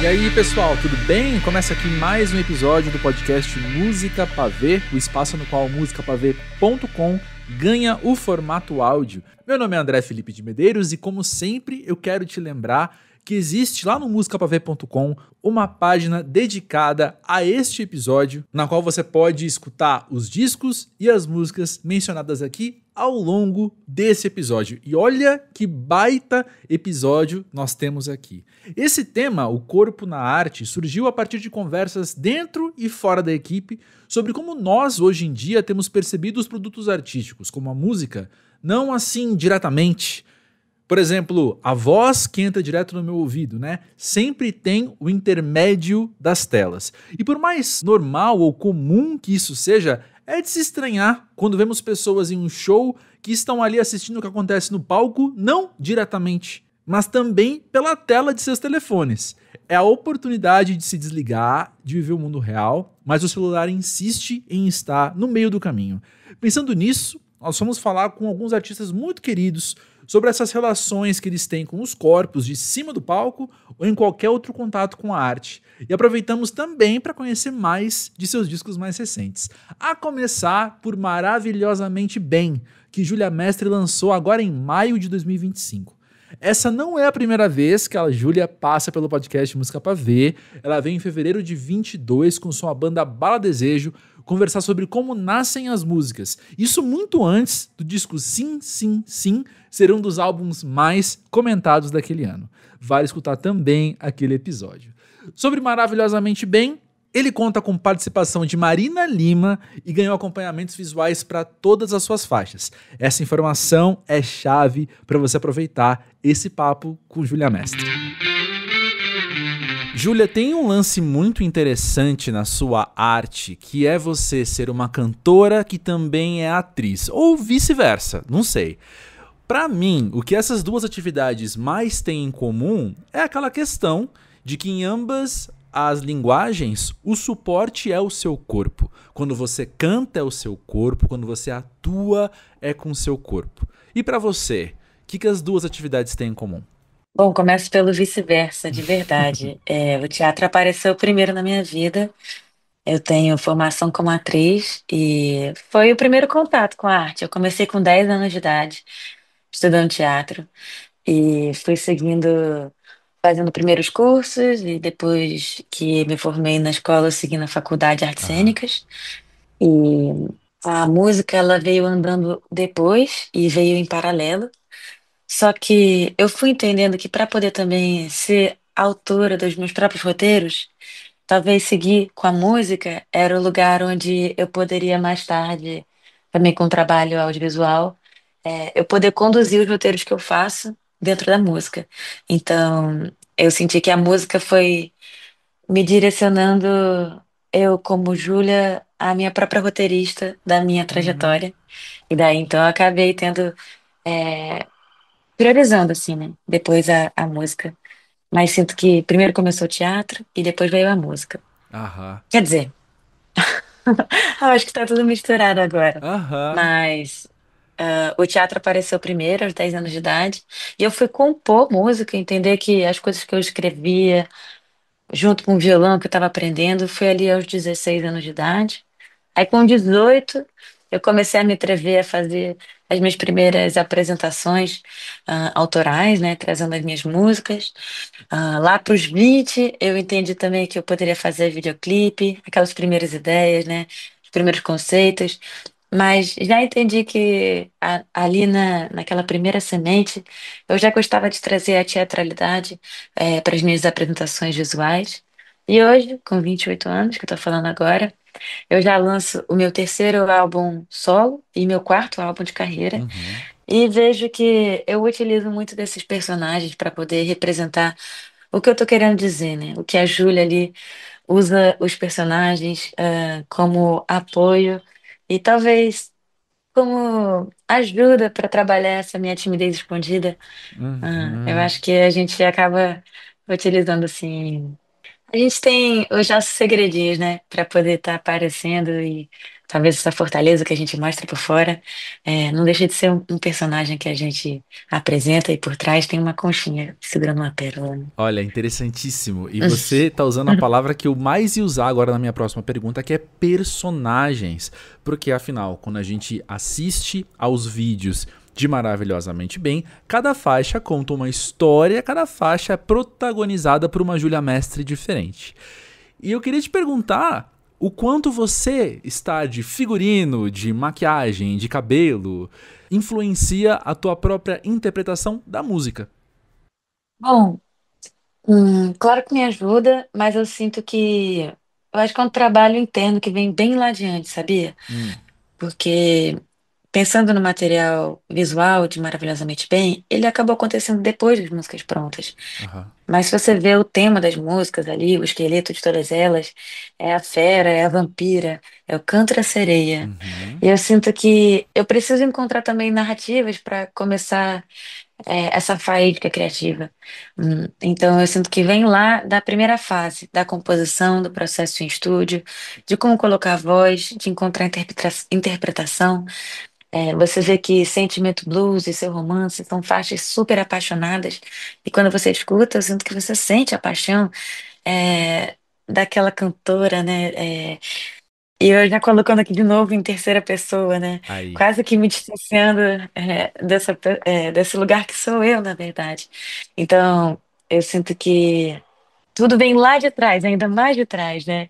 E aí, pessoal, tudo bem? Começa aqui mais um episódio do podcast Música Pavê, o espaço no qual musicapavê.com ganha o formato áudio. Meu nome é André Felipe de Medeiros e, como sempre, eu quero te lembrar que existe lá no musicapavê.com uma página dedicada a este episódio, na qual você pode escutar os discos e as músicas mencionadas aqui ao longo desse episódio. E olha que baita episódio nós temos aqui. Esse tema, o corpo na arte, surgiu a partir de conversas dentro e fora da equipe sobre como nós, hoje em dia, temos percebido os produtos artísticos, como a música, não assim diretamente. Por exemplo, a voz que entra direto no meu ouvido, né? Sempre tem o intermédio das telas. E por mais normal ou comum que isso seja, é de se estranhar quando vemos pessoas em um show que estão ali assistindo o que acontece no palco, não diretamente, mas também pela tela de seus telefones. É a oportunidade de se desligar, de viver o mundo real, mas o celular insiste em estar no meio do caminho. Pensando nisso, nós vamos falar com alguns artistas muito queridos sobre essas relações que eles têm com os corpos de cima do palco ou em qualquer outro contato com a arte. E aproveitamos também para conhecer mais de seus discos mais recentes. A começar por Maravilhosamente Bem, que Júlia Mestre lançou agora em maio de 2025. Essa não é a primeira vez que a Júlia passa pelo podcast Música Pavê. Ela veio em fevereiro de 22 com sua banda Bala Desejo conversar sobre como nascem as músicas. Isso muito antes do disco Sim, Sim, Sim ser um dos álbuns mais comentados daquele ano. Vale escutar também aquele episódio. Sobre Maravilhosamente Bem, ele conta com participação de Marina Lima e ganhou acompanhamentos visuais para todas as suas faixas. Essa informação é chave para você aproveitar esse papo com Júlia Mestre. Júlia, tem um lance muito interessante na sua arte, que é você ser uma cantora que também é atriz, ou vice-versa, não sei. Para mim, o que essas duas atividades mais têm em comum é aquela questão de que em ambas as linguagens, o suporte é o seu corpo. Quando você canta é o seu corpo, quando você atua é com o seu corpo. E para você, o que as duas atividades têm em comum? Bom, começo pelo vice-versa, de verdade. O teatro apareceu primeiro na minha vida. Eu tenho formação como atriz e foi o primeiro contato com a arte. Eu comecei com 10 anos de idade, estudando teatro, e fui seguindo, fazendo primeiros cursos, e depois que me formei na escola, eu segui na faculdade de Artes Aham. Cênicas. E a música, ela veio andando depois e veio em paralelo. Só que eu fui entendendo que para poder também ser autora dos meus próprios roteiros, talvez seguir com a música era o lugar onde eu poderia mais tarde, também com o trabalho audiovisual, eu poder conduzir os roteiros que eu faço dentro da música. Então, eu senti que a música foi me direcionando, eu como Júlia, a minha própria roteirista da minha Uhum. trajetória. E daí, então, eu acabei tendo priorizando, assim, né? Depois a música. Mas sinto que primeiro começou o teatro e depois veio a música. Aham. Quer dizer, eu acho que tá tudo misturado agora. Aham. Mas o teatro apareceu primeiro, aos 10 anos de idade. E eu fui compor música, entender que as coisas que eu escrevia, junto com o violão que eu estava aprendendo, foi ali aos 16 anos de idade. Aí com 18 eu comecei a me atrever a fazer as minhas primeiras apresentações autorais, né, trazendo as minhas músicas. Lá para os 20 eu entendi também que eu poderia fazer videoclipe, aquelas primeiras ideias, né, os primeiros conceitos. Mas já entendi que ali naquela primeira semente eu já gostava de trazer a teatralidade para as minhas apresentações visuais. E hoje, com 28 anos, que eu estou falando agora, eu já lanço o meu terceiro álbum solo e meu quarto álbum de carreira. Uhum. E vejo que eu utilizo muito desses personagens para poder representar o que eu tô querendo dizer, né? O que a Júlia ali usa os personagens como apoio e talvez como ajuda para trabalhar essa minha timidez escondida. Eu Uhum. acho que a gente acaba utilizando assim A gente tem os nossos segredinhos, né? Pra poder estar aparecendo e talvez essa fortaleza que a gente mostra por fora não deixa de ser um personagem que a gente apresenta e por trás tem uma conchinha segurando uma pérola, né? Olha, interessantíssimo. E você tá usando a palavra que eu mais ia usar agora na minha próxima pergunta, que é personagens. Porque afinal, quando a gente assiste aos vídeos de Maravilhosamente Bem, cada faixa conta uma história, cada faixa é protagonizada por uma Júlia Mestre diferente. E eu queria te perguntar o quanto você está de figurino, de maquiagem, de cabelo, influencia a tua própria interpretação da música. Bom, claro que me ajuda, mas eu sinto que eu acho que é um trabalho interno que vem bem lá adiante, sabia? Hum, Porque pensando no material visual de Maravilhosamente Bem, ele acabou acontecendo depois das músicas prontas. aham. Mas se você vê o tema das músicas ali, o esqueleto de todas elas, é a fera, é a vampira, é o canto da sereia. Uhum. E eu sinto que eu preciso encontrar também narrativas para começar essa faísca criativa. Então eu sinto que vem lá da primeira fase, da composição, do processo em estúdio, de como colocar a voz, de encontrar interpretação. Você vê que Sentimento Blues e Seu Romance são faixas super apaixonadas, e quando você escuta, eu sinto que você sente a paixão é, daquela cantora, né? E eu já colocando aqui de novo em terceira pessoa, né? Aí. Quase que me distanciando desse lugar que sou eu, na verdade. Então, eu sinto que tudo vem lá de trás, ainda mais de trás, né?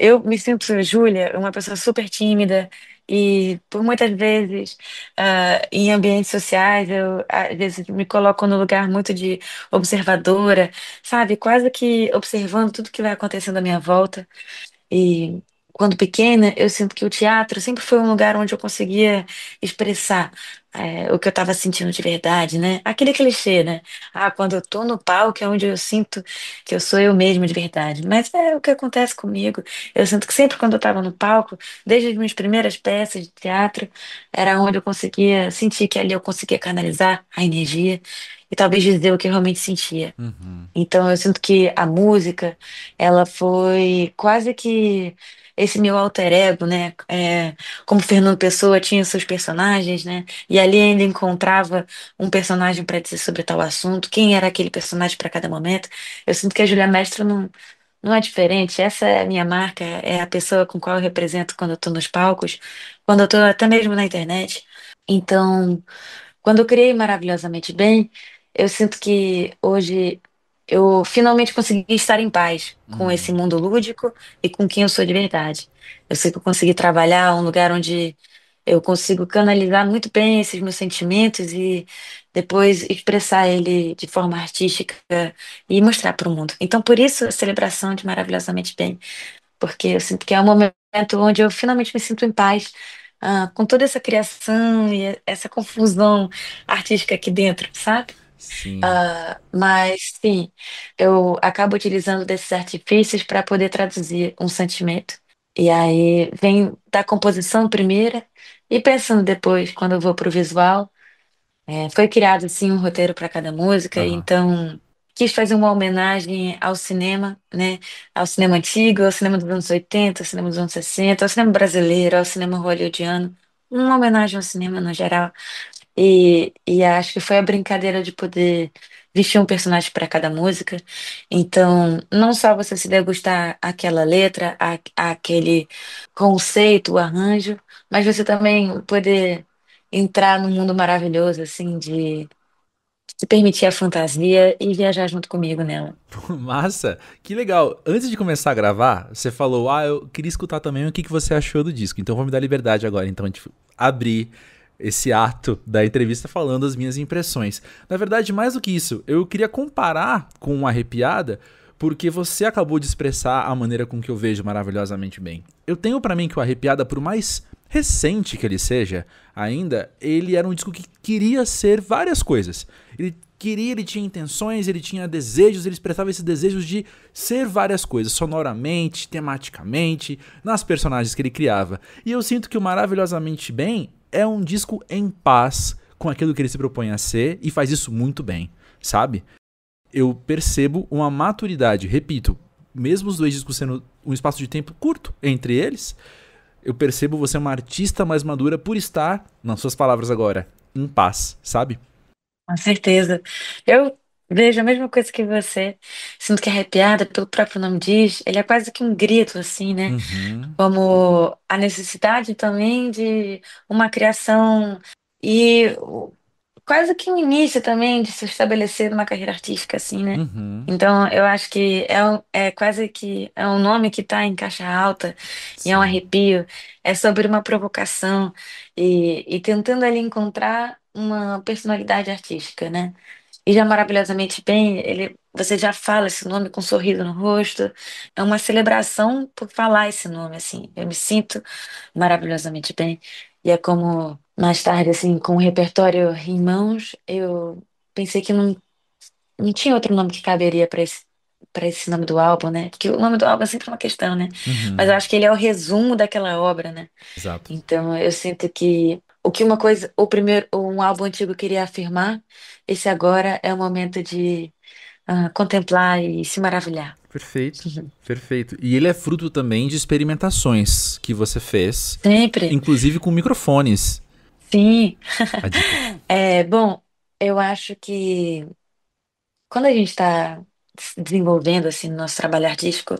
Eu me sinto, Júlia, uma pessoa super tímida e por muitas vezes em ambientes sociais eu às vezes me coloco no lugar muito de observadora, sabe? Quase que observando tudo que vai acontecendo à minha volta. E quando pequena, eu sinto que o teatro sempre foi um lugar onde eu conseguia expressar o que eu estava sentindo de verdade, né? Aquele clichê, né? Ah, quando eu tô no palco é onde eu sinto que eu sou eu mesma de verdade. Mas é o que acontece comigo. Eu sinto que sempre quando eu estava no palco, desde as minhas primeiras peças de teatro, era onde eu conseguia sentir que ali eu conseguia canalizar a energia e talvez dizer o que eu realmente sentia. Uhum. Então eu sinto que a música, ela foi quase que esse meu alter ego, né? Como Fernando Pessoa tinha seus personagens, né? E ali ainda encontrava um personagem para dizer sobre tal assunto, quem era aquele personagem para cada momento. Eu sinto que a Julia Mestre não é diferente. Essa é a minha marca, é a pessoa com qual eu represento quando eu tô nos palcos, quando eu tô até mesmo na internet. Então, quando eu criei Maravilhosamente Bem, eu sinto que hoje eu finalmente consegui estar em paz com esse Hum. mundo lúdico e com quem eu sou de verdade. Eu sei que eu consegui trabalhar um lugar onde eu consigo canalizar muito bem esses meus sentimentos e depois expressar ele de forma artística e mostrar para o mundo. Então, por isso, a celebração de Maravilhosamente Bem, porque eu sinto que é um momento onde eu finalmente me sinto em paz, com toda essa criação e essa confusão artística aqui dentro, sabe? Sim. Mas sim, eu acabo utilizando desses artifícios para poder traduzir um sentimento. E aí vem da composição primeira e pensando depois, quando eu vou para o visual. Foi criado assim um roteiro para cada música, Aham. então quis fazer uma homenagem ao cinema, né? Ao cinema antigo, ao cinema dos anos 80, ao cinema dos anos 60, ao cinema brasileiro, ao cinema hollywoodiano. Uma homenagem ao cinema no geral. E acho que foi a brincadeira de poder vestir um personagem para cada música. Então, não só você se degustar aquela letra, aquele conceito, o arranjo, mas você também poder entrar num mundo maravilhoso, assim, de se permitir a fantasia e viajar junto comigo nela. Massa, que legal. Antes de começar a gravar, você falou, eu queria escutar também o que você achou do disco. Então vou me dar liberdade agora, então, de abrir esse ato da entrevista falando as minhas impressões. Na verdade, mais do que isso, eu queria comparar com uma Arrepiada, porque você acabou de expressar a maneira com que eu vejo Maravilhosamente Bem. Eu tenho pra mim que o Arrepiada, por mais recente que ele seja, ainda, ele era um disco que queria ser várias coisas. Ele tinha intenções, ele tinha desejos, ele expressava esses desejos de ser várias coisas, sonoramente, tematicamente, nas personagens que ele criava. E eu sinto que o Maravilhosamente Bem é um disco em paz com aquilo que ele se propõe a ser e faz isso muito bem, sabe? Eu percebo uma maturidade, repito, mesmo os dois discos sendo um espaço de tempo curto entre eles, eu percebo você uma artista mais madura por estar, nas suas palavras agora, em paz, sabe? Com certeza. Eu vejo a mesma coisa que você. Sinto que arrepiada, pelo próprio nome diz, ele é quase que um grito, assim, né? Uhum, Como a necessidade também de uma criação e quase que um início também de se estabelecer numa carreira artística, assim, né? uhum, Então, eu acho que é quase que é um nome que está em caixa alta e é um sim. arrepio. É sobre uma provocação e tentando ali encontrar uma personalidade artística, né? E já maravilhosamente bem, você já fala esse nome com um sorriso no rosto. É uma celebração por falar esse nome, assim. Eu me sinto maravilhosamente bem. E é como mais tarde, assim, com o repertório em mãos, eu pensei que não tinha outro nome que caberia para esse nome do álbum, né? Porque o nome do álbum é sempre uma questão, né? Mas eu Uhum, acho que ele é o resumo daquela obra, né? exato. Então eu sinto que o que uma coisa, o primeiro, um álbum antigo queria afirmar, esse agora é o momento de contemplar e se maravilhar. Perfeito, perfeito. E ele é fruto também de experimentações que você fez, Sempre. inclusive com microfones. Sim. A dica. Bom, eu acho que quando a gente está desenvolvendo assim no nosso trabalho artístico,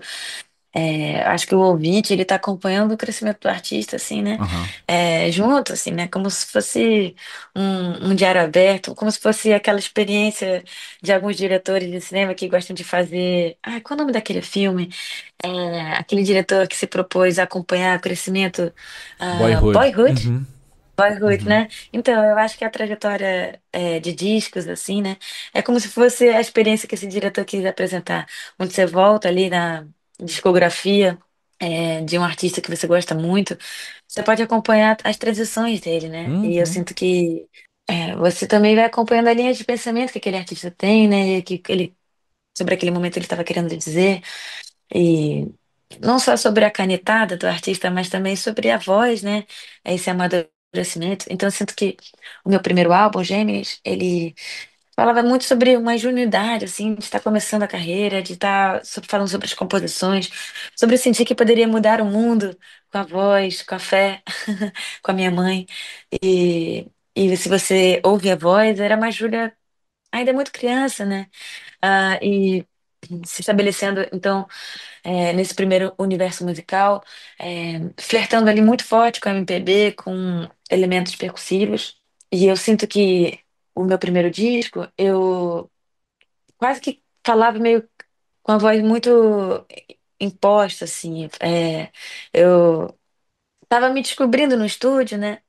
acho que o ouvinte ele está acompanhando o crescimento do artista assim, né? Aham. Junto assim, né? Como se fosse um diário aberto, como se fosse aquela experiência de alguns diretores de cinema que gostam de fazer. Qual é o nome daquele filme? Aquele diretor que se propôs a acompanhar o crescimento, Boyhood. Boyhood. Uhum, Boyhood, uhum, né? Então, eu acho que a trajetória de discos, assim, né? É como se fosse a experiência que esse diretor quis apresentar. Onde você volta ali na discografia de um artista que você gosta muito, você pode acompanhar as transições dele, né? E eu uhum. sinto que você também vai acompanhando a linha de pensamento que aquele artista tem, né? Sobre aquele momento ele estava querendo dizer. E não só sobre a canetada do artista, mas também sobre a voz, né? Esse amadurecimento. Então, eu sinto que o meu primeiro álbum, Gêmeos, ele falava muito sobre uma ingenuidade, assim, de estar começando a carreira, de estar falando sobre as composições, sobre sentir que poderia mudar o mundo com a voz, com a fé, com a minha mãe. E se você ouve a voz, era uma Júlia ainda muito criança, né? E se estabelecendo, então nesse primeiro universo musical, flertando ali muito forte com a MPB, com elementos percussivos. E eu sinto que o meu primeiro disco, eu quase que falava meio com a voz muito imposta, assim. Eu estava me descobrindo no estúdio, né?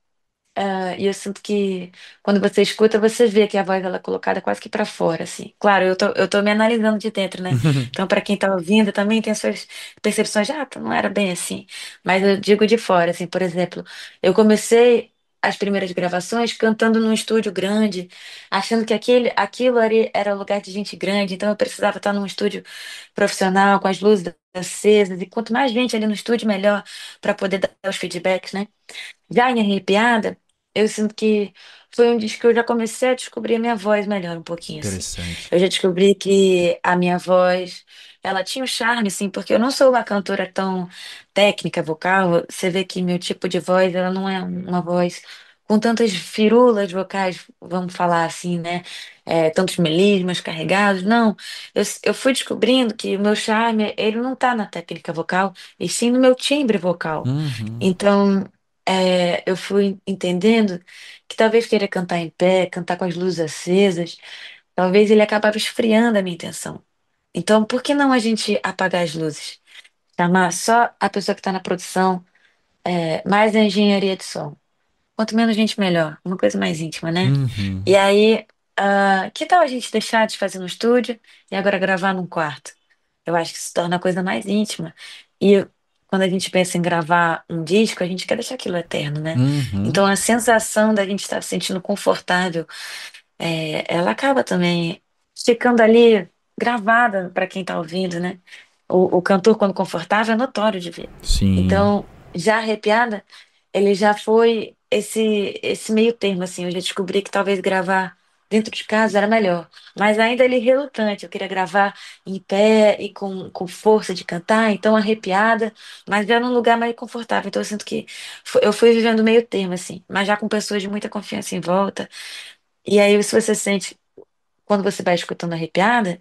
E eu sinto que quando você escuta, você vê que a voz ela é colocada quase que pra fora, assim. Claro, eu tô me analisando de dentro, né? Então, pra quem tá ouvindo, também tem suas percepções, não era bem assim. Mas eu digo de fora, assim, por exemplo, eu comecei as primeiras gravações cantando num estúdio grande, achando que aquilo ali era o lugar de gente grande, então eu precisava estar num estúdio profissional, com as luzes acesas, e quanto mais gente ali no estúdio, melhor para poder dar os feedbacks, né? Já em Arrepiada, eu sinto que foi um disco que eu já comecei a descobrir a minha voz melhor um pouquinho, assim. Interessante. Eu já descobri que a minha voz, ela tinha um charme, assim, porque eu não sou uma cantora tão técnica vocal. Você vê que meu tipo de voz, ela não é uma voz com tantas firulas vocais, vamos falar assim, né? Tantos melismas carregados. Não, eu fui descobrindo que o meu charme, ele não tá na técnica vocal, e sim no meu timbre vocal. Uhum. Então, eu fui entendendo que talvez querer cantar em pé, cantar com as luzes acesas, talvez ele acabava esfriando a minha intenção. Então, por que não a gente apagar as luzes? Chamar só a pessoa que está na produção, mais a engenharia de som. Quanto menos gente, melhor. Uma coisa mais íntima, né? Uhum. E aí, que tal a gente deixar de fazer no estúdio e agora gravar num quarto? Eu acho que se torna a coisa mais íntima. E quando a gente pensa em gravar um disco, a gente quer deixar aquilo eterno, né? Uhum. Então a sensação da gente estar se sentindo confortável, ela acaba também ficando ali gravada para quem está ouvindo, né? O cantor, quando confortável, é notório de ver. Sim. Então, já arrepiada, ele já foi esse meio termo, assim. Eu já descobri que talvez gravar dentro de casa era melhor. Mas ainda ali relutante, eu queria gravar em pé e com força de cantar, então arrepiada, mas já num lugar mais confortável. Então eu sinto que eu fui vivendo meio termo, assim, mas já com pessoas de muita confiança em volta. E aí, se você sente, quando você vai escutando arrepiada,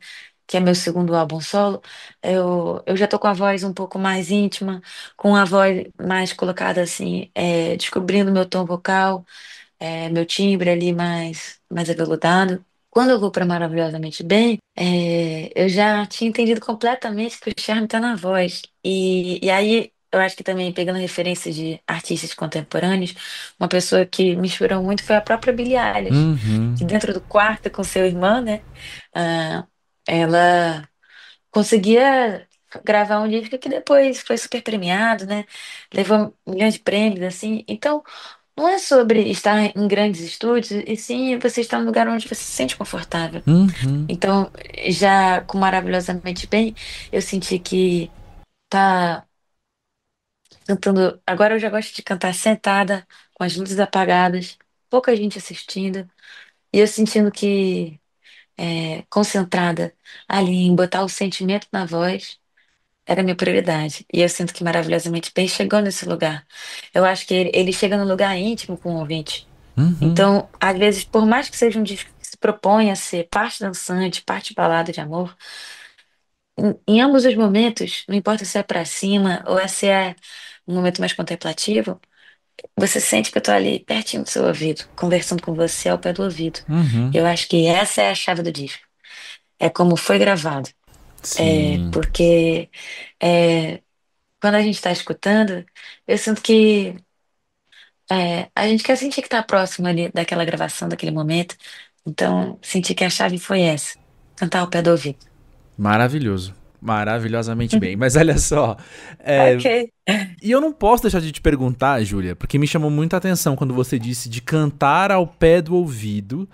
que é meu segundo álbum solo, eu já tô com a voz um pouco mais íntima, com a voz mais colocada assim, descobrindo meu tom vocal, meu timbre ali mais aveludado. Quando eu vou para Maravilhosamente Bem, eu já tinha entendido completamente que o charme tá na voz. E aí, eu acho que também, pegando referências de artistas contemporâneos, uma pessoa que me inspirou muito foi a própria Billie Eilish, Uhum. que dentro do quarto com seu irmão, né, ah, ela conseguia gravar um disco que depois foi super premiado, né, levou milhões de prêmios, assim. Então, não é sobre estar em grandes estúdios, e sim você estar num lugar onde você se sente confortável. Uhum. Então, já com Maravilhosamente Bem, eu senti que tá cantando. Agora eu já gosto de cantar sentada, com as luzes apagadas, pouca gente assistindo, e eu sentindo que concentrada ali em botar o sentimento na voz era a minha prioridade. E eu sinto que Maravilhosamente Bem chegou nesse lugar. Eu acho que ele chega num lugar íntimo com o ouvinte. Uhum. Então, às vezes, por mais que seja um disco que se propõe a ser parte dançante, parte balada de amor, em ambos os momentos, não importa se é pra cima ou se é um momento mais contemplativo, você sente que eu tô ali pertinho do seu ouvido, conversando com você ao pé do ouvido. Uhum. Eu acho que essa é a chave do disco. É como foi gravado. Sim. Porque é, quando a gente tá escutando, eu sinto que a gente quer sentir que tá próximo ali daquela gravação, daquele momento. Então, senti que a chave foi essa. Cantar ao pé do ouvido. Maravilhoso. Maravilhosamente bem. Mas olha só. é, Ok. E eu não posso deixar de te perguntar, Júlia, porque me chamou muita atenção quando você disse de cantar ao pé do ouvido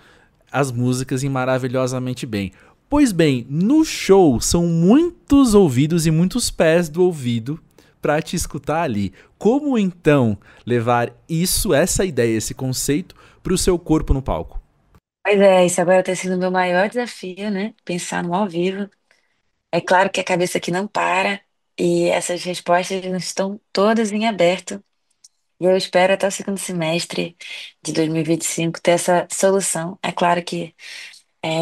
as músicas em Maravilhosamente Bem. Pois bem, no show são muitos ouvidos e muitos pés do ouvido pra te escutar ali. Como então levar isso, essa ideia, esse conceito pro seu corpo no palco? Pois é, isso agora tem sido o meu maior desafio, né? Pensar no ao vivo. É claro que a cabeça aqui não para e essas respostas não estão todas em aberto. E eu espero até o segundo semestre de 2025 ter essa solução. É claro que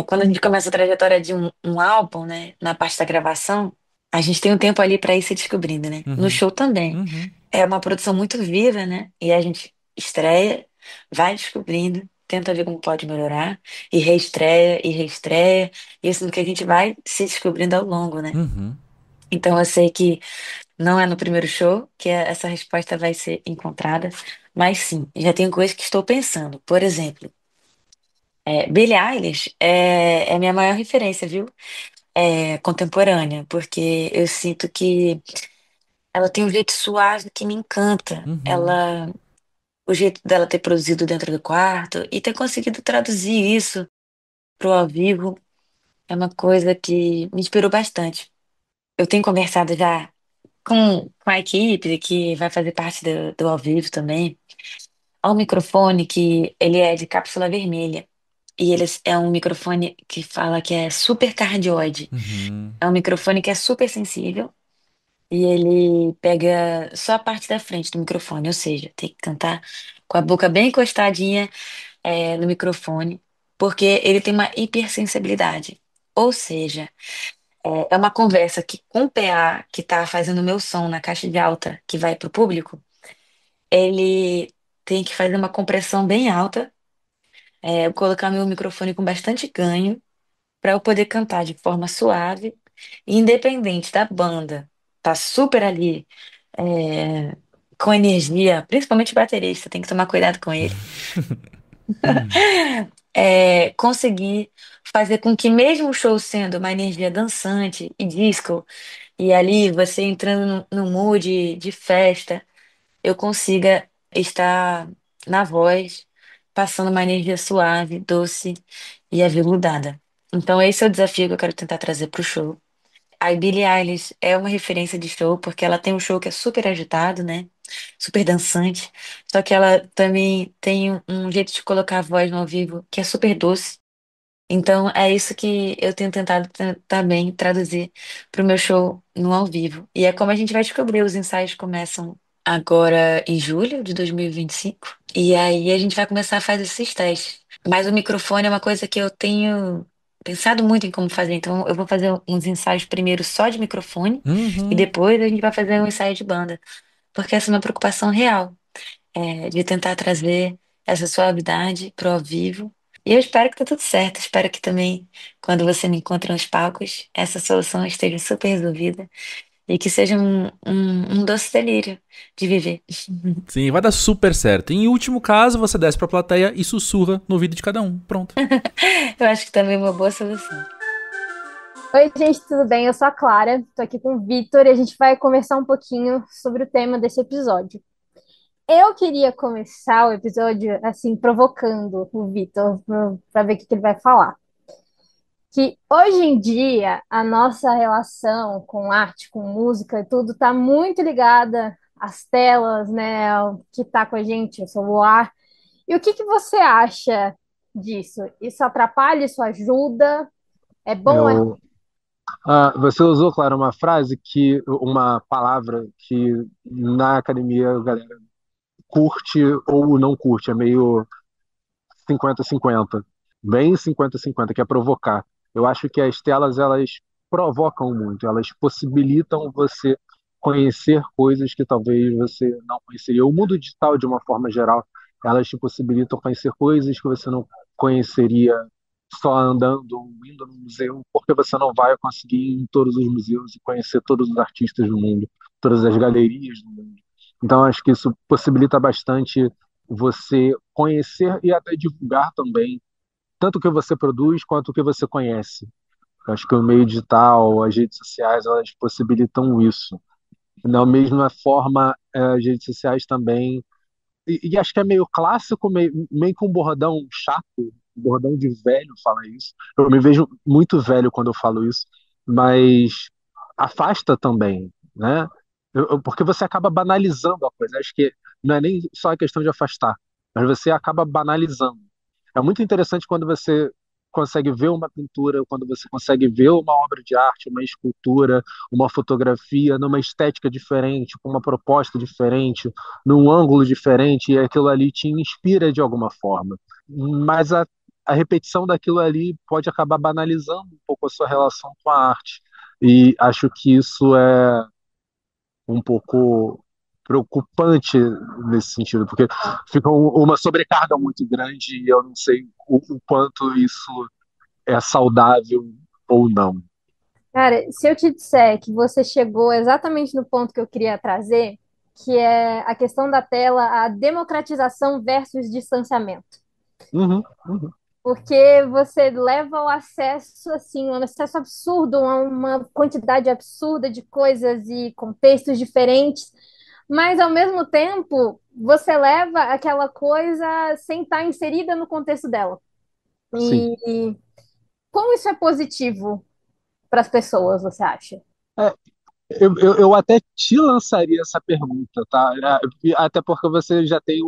quando a gente começa a trajetória de um álbum, né, na parte da gravação, a gente tem um tempo ali para ir se descobrindo, né? No Uhum. show também. Uhum. É uma produção muito viva, né? E a gente estreia, vai descobrindo, tenta ver como pode melhorar, e reestreia, e reestreia. E isso que a gente vai se descobrindo ao longo, né? Uhum. Então eu sei que não é no primeiro show que essa resposta vai ser encontrada, mas sim, já tem coisas que estou pensando. Por exemplo, Billie Eilish é minha maior referência, viu? Contemporânea, porque eu sinto que ela tem um jeito suave que me encanta. Uhum. O jeito dela ter produzido dentro do quarto e ter conseguido traduzir isso pro ao vivo é uma coisa que me inspirou bastante. Eu tenho conversado já com a equipe que vai fazer parte do ao vivo também. Há um microfone que ele é de cápsula vermelha e ele é um microfone que fala que é super cardioide. Uhum. É um microfone que é super sensível e ele pega só a parte da frente do microfone, ou seja, tem que cantar com a boca bem encostadinha no microfone, porque ele tem uma hipersensibilidade. Ou seja, é uma conversa que com o PA que está fazendo o meu som na caixa de alta que vai para o público, ele tem que fazer uma compressão bem alta, colocar meu microfone com bastante ganho para eu poder cantar de forma suave, independente da banda. Tá super ali, é, com energia, principalmente o baterista, tem que tomar cuidado com ele. Conseguir fazer com que mesmo o show sendo uma energia dançante e disco, e ali você entrando no mood de festa, eu consiga estar na voz, passando uma energia suave, doce e aveludada. Então esse é o desafio que eu quero tentar trazer para o show. A Billie Eilish é uma referência de show porque ela tem um show que é super agitado, né? Super dançante. Só que ela também tem um jeito de colocar a voz no ao vivo que é super doce. Então é isso que eu tenho tentado também traduzir para o meu show no ao vivo. E é como a gente vai descobrir, os ensaios começam agora em julho de 2025, e aí a gente vai começar a fazer esses testes. Mas o microfone é uma coisa que eu tenho pensado muito em como fazer, então eu vou fazer uns ensaios primeiro só de microfone e Uhum. depois a gente vai fazer um ensaio de banda, porque essa é uma preocupação real, de tentar trazer essa suavidade pro ao vivo. E eu espero que dê tudo certo. Espero que também, quando você me encontre nos palcos, essa solução esteja super resolvida e que seja um doce delírio de viver. Sim, vai dar super certo. Em último caso, você desce pra plateia e sussurra no ouvido de cada um. Pronto. Eu acho que também é uma boa solução. Oi, gente, tudo bem? Eu sou a Clara, tô aqui com o Vitor e a gente vai conversar um pouquinho sobre o tema desse episódio. Eu queria começar o episódio assim, provocando o Vitor para ver o que que ele vai falar. Que hoje em dia a nossa relação com arte, com música e tudo tá muito ligada às telas, né? Ao que tá com a gente, o celular. E o que que você acha disso? Isso atrapalha, isso ajuda? É bom? Eu, você usou, claro, uma palavra que na academia a galera curte ou não curte, é meio 50-50, bem 50-50, que é provocar. Eu acho que as telas, elas provocam muito, elas possibilitam você conhecer coisas que talvez você não conheceria. O mundo digital, de uma forma geral, elas te possibilitam conhecer coisas que você não conheceria só andando ou indo no museu, porque você não vai conseguir ir em todos os museus e conhecer todos os artistas do mundo, todas as galerias do mundo. Então, acho que isso possibilita bastante você conhecer e até divulgar também, tanto o que você produz quanto o que você conhece. Eu acho que o meio digital, as redes sociais, elas possibilitam isso. Da mesma forma, as redes sociais também. E acho que é meio clássico, meio que um bordão chato, um bordão de velho falar isso. Eu me vejo muito velho quando eu falo isso, mas afasta também, né? Porque você acaba banalizando a coisa. Acho que não é nem só a questão de afastar, mas você acaba banalizando. É muito interessante quando você consegue ver uma pintura, quando você consegue ver uma obra de arte, uma escultura, uma fotografia numa estética diferente, com uma proposta diferente, num ângulo diferente, e aquilo ali te inspira de alguma forma. Mas a repetição daquilo ali pode acabar banalizando um pouco a sua relação com a arte. E acho que isso é um pouco preocupante nesse sentido, porque fica uma sobrecarga muito grande e eu não sei o quanto isso é saudável ou não. Cara, se eu te disser que você chegou exatamente no ponto que eu queria trazer, que é a questão da tela, a democratização versus distanciamento. Uhum, uhum. Porque você leva o acesso, assim, um acesso absurdo a uma quantidade absurda de coisas e contextos diferentes, mas ao mesmo tempo você leva aquela coisa sem estar inserida no contexto dela. Sim. E como isso é positivo para as pessoas, você acha? É, eu até te lançaria essa pergunta, tá? Até porque você já tem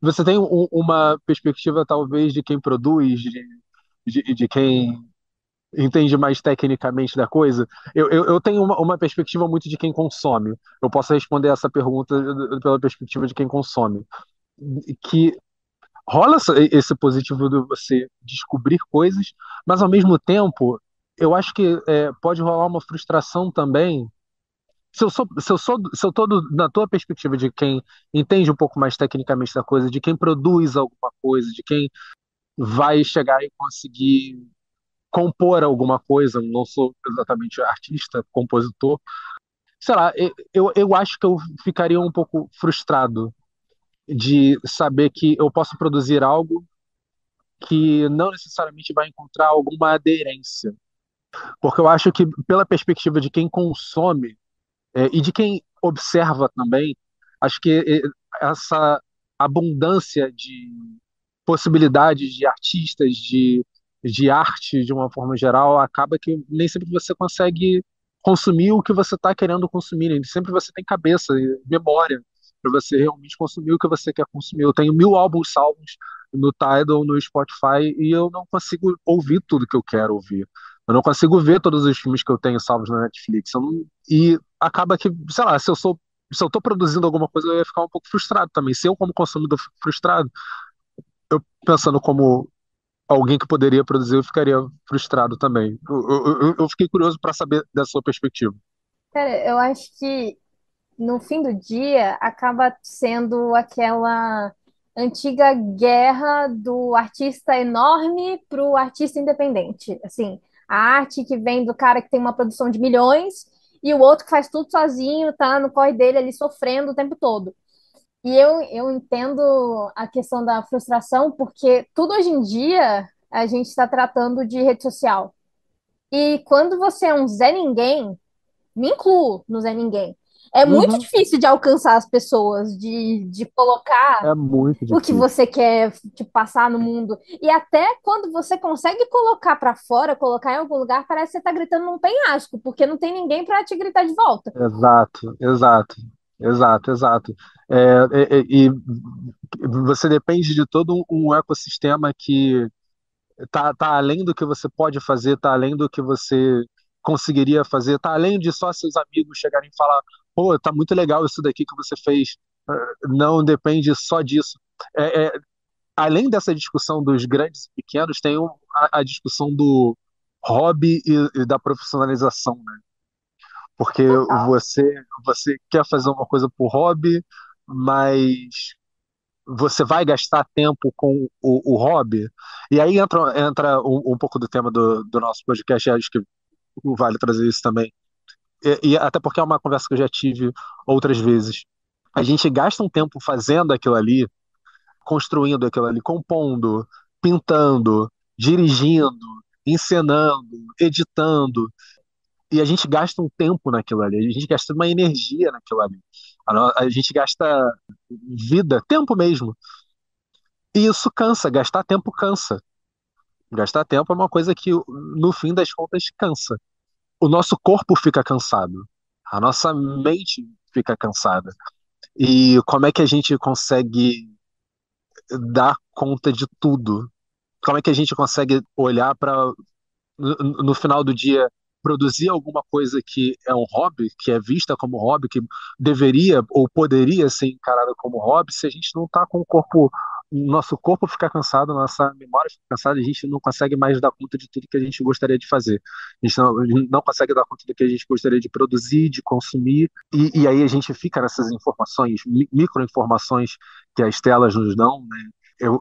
você tem uma perspectiva talvez de quem produz, de quem entende mais tecnicamente da coisa. Eu tenho uma perspectiva muito de quem consome. Eu posso responder essa pergunta pela perspectiva de quem consome. Que rola esse positivo de você descobrir coisas, mas ao mesmo tempo, eu acho que pode rolar uma frustração também. Se eu tô na tua perspectiva de quem entende um pouco mais tecnicamente da coisa, de quem produz alguma coisa, de quem vai chegar e conseguir compor alguma coisa, não sou exatamente artista, compositor, sei lá, eu acho que eu ficaria um pouco frustrado de saber que eu posso produzir algo que não necessariamente vai encontrar alguma aderência. Porque eu acho que, pela perspectiva de quem consome e de quem observa também, acho que essa abundância de possibilidades de artistas, de arte de uma forma geral, acaba que nem sempre você consegue consumir o que você está querendo consumir, nem sempre você tem cabeça, memória. para você realmente consumir o que você quer consumir. Eu tenho 1.000 álbuns salvos no Tidal, no Spotify, e eu não consigo ouvir tudo que eu quero ouvir. Eu não consigo ver todos os filmes que eu tenho salvos na Netflix. E acaba que, sei lá, se eu tô produzindo alguma coisa, eu ia ficar um pouco frustrado também. Se eu, como consumidor, fico frustrado, eu pensando como alguém que poderia produzir, eu ficaria frustrado também. Eu fiquei curioso para saber da sua perspectiva. Cara, eu acho que no fim do dia acaba sendo aquela antiga guerra do artista enorme para o artista independente. Assim, a arte que vem do cara que tem uma produção de milhões e o outro que faz tudo sozinho, tá no corre dele ali sofrendo o tempo todo. E eu entendo a questão da frustração, porque tudo hoje em dia a gente está tratando de rede social. E quando você é um Zé Ninguém, me incluo no Zé Ninguém. É muito Uhum. difícil de alcançar as pessoas, de colocar É muito o que difícil. você quer tipo, passar no mundo. E até quando você consegue colocar para fora, colocar em algum lugar, parece que você tá gritando num penhasco, porque não tem ninguém para te gritar de volta. Exato, exato, exato, exato. E você depende de todo um ecossistema que tá além do que você pode fazer, tá além do que você conseguiria fazer, tá além de só seus amigos chegarem e falar, pô, tá muito legal isso daqui que você fez. Não depende só disso. É, é, Além dessa discussão dos grandes e pequenos, tem a discussão do hobby e da profissionalização, né? Porque você quer fazer uma coisa por hobby, mas você vai gastar tempo com o hobby. E aí entra um pouco do tema do nosso podcast, acho que vale trazer isso também. E até porque é uma conversa que eu já tive outras vezes. A gente gasta um tempo fazendo aquilo ali, construindo aquilo ali, compondo, pintando, dirigindo, encenando, editando. E a gente gasta um tempo naquilo ali, a gente gasta uma energia naquilo ali. A gente gasta vida, tempo mesmo. E isso cansa, gastar tempo cansa. Gastar tempo é uma coisa que, no fim das contas, cansa. O nosso corpo fica cansado, a nossa mente fica cansada. E como é que a gente consegue dar conta de tudo? Como é que a gente consegue olhar para no final do dia, produzir alguma coisa que é um hobby, que é vista como hobby, que deveria ou poderia ser encarada como hobby, se a gente não está com o corpo, nosso corpo fica cansado, nossa memória fica cansada, a gente não consegue mais dar conta de tudo que a gente gostaria de fazer. A gente não consegue dar conta do que a gente gostaria de produzir, de consumir, e aí a gente fica nessas informações, microinformações que as telas nos dão, né?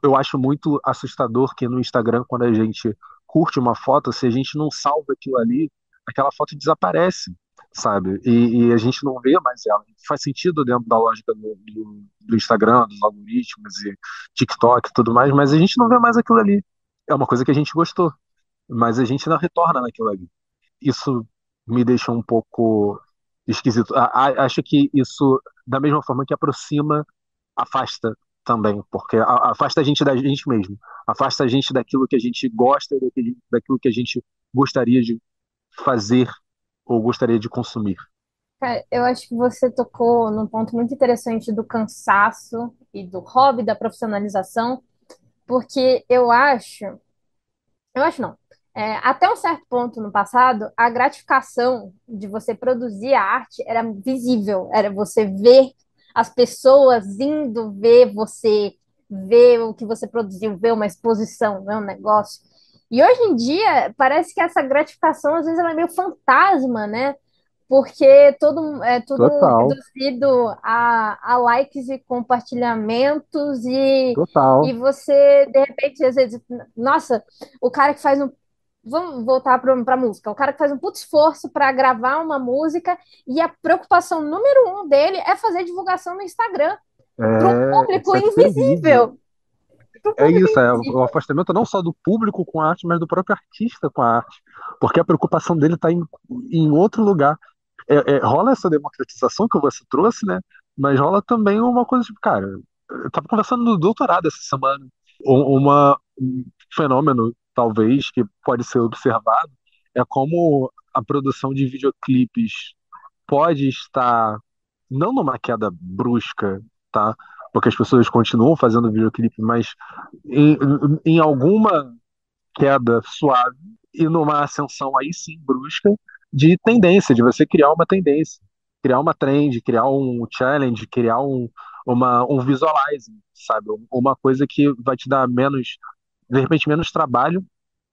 Eu acho muito assustador que no Instagram, quando a gente curte uma foto, se a gente não salva aquilo ali, aquela foto desaparece, sabe? E a gente não vê mais ela. Faz sentido dentro da lógica do Instagram, dos algoritmos e TikTok e tudo mais, mas a gente não vê mais aquilo ali. É uma coisa que a gente gostou, mas a gente não retorna naquilo ali. Isso me deixa um pouco esquisito. Acho que isso, da mesma forma que aproxima, afasta também, porque afasta a gente da gente mesmo, afasta a gente daquilo que a gente gosta, daquilo que a gente gostaria de fazer ou gostaria de consumir. Cara, eu acho que você tocou num ponto muito interessante do cansaço e do hobby, da profissionalização, porque eu acho não. Até um certo ponto no passado, a gratificação de você produzir a arte era visível, era você ver as pessoas indo ver você, ver o que você produziu, ver uma exposição, ver um negócio. E hoje em dia, parece que essa gratificação, às vezes, ela é meio fantasma, né? Porque é tudo Total, reduzido a likes e compartilhamentos e total. você, de repente, às vezes, nossa, o cara que faz um. Vamos voltar para a música. O cara que faz um puto esforço para gravar uma música e a preocupação número um dele é fazer divulgação no Instagram para um público Isso é terrível. invisível. Para um É público isso, é o invisível. afastamento não só do público com a arte, mas do próprio artista com a arte, porque a preocupação dele está em outro lugar. Rola essa democratização que você trouxe, né? Mas rola também uma coisa tipo, cara, eu tava conversando no doutorado essa semana, um fenômeno, talvez, que pode ser observado, é como a produção de videoclipes pode estar não numa queda brusca, tá? Porque as pessoas continuam fazendo videoclipe, mas em, em alguma queda suave e numa ascensão aí sim brusca de tendência, de você criar uma tendência, criar uma trend, criar um challenge, criar um visualizing, sabe? Uma coisa que vai te dar menos, de repente, menos trabalho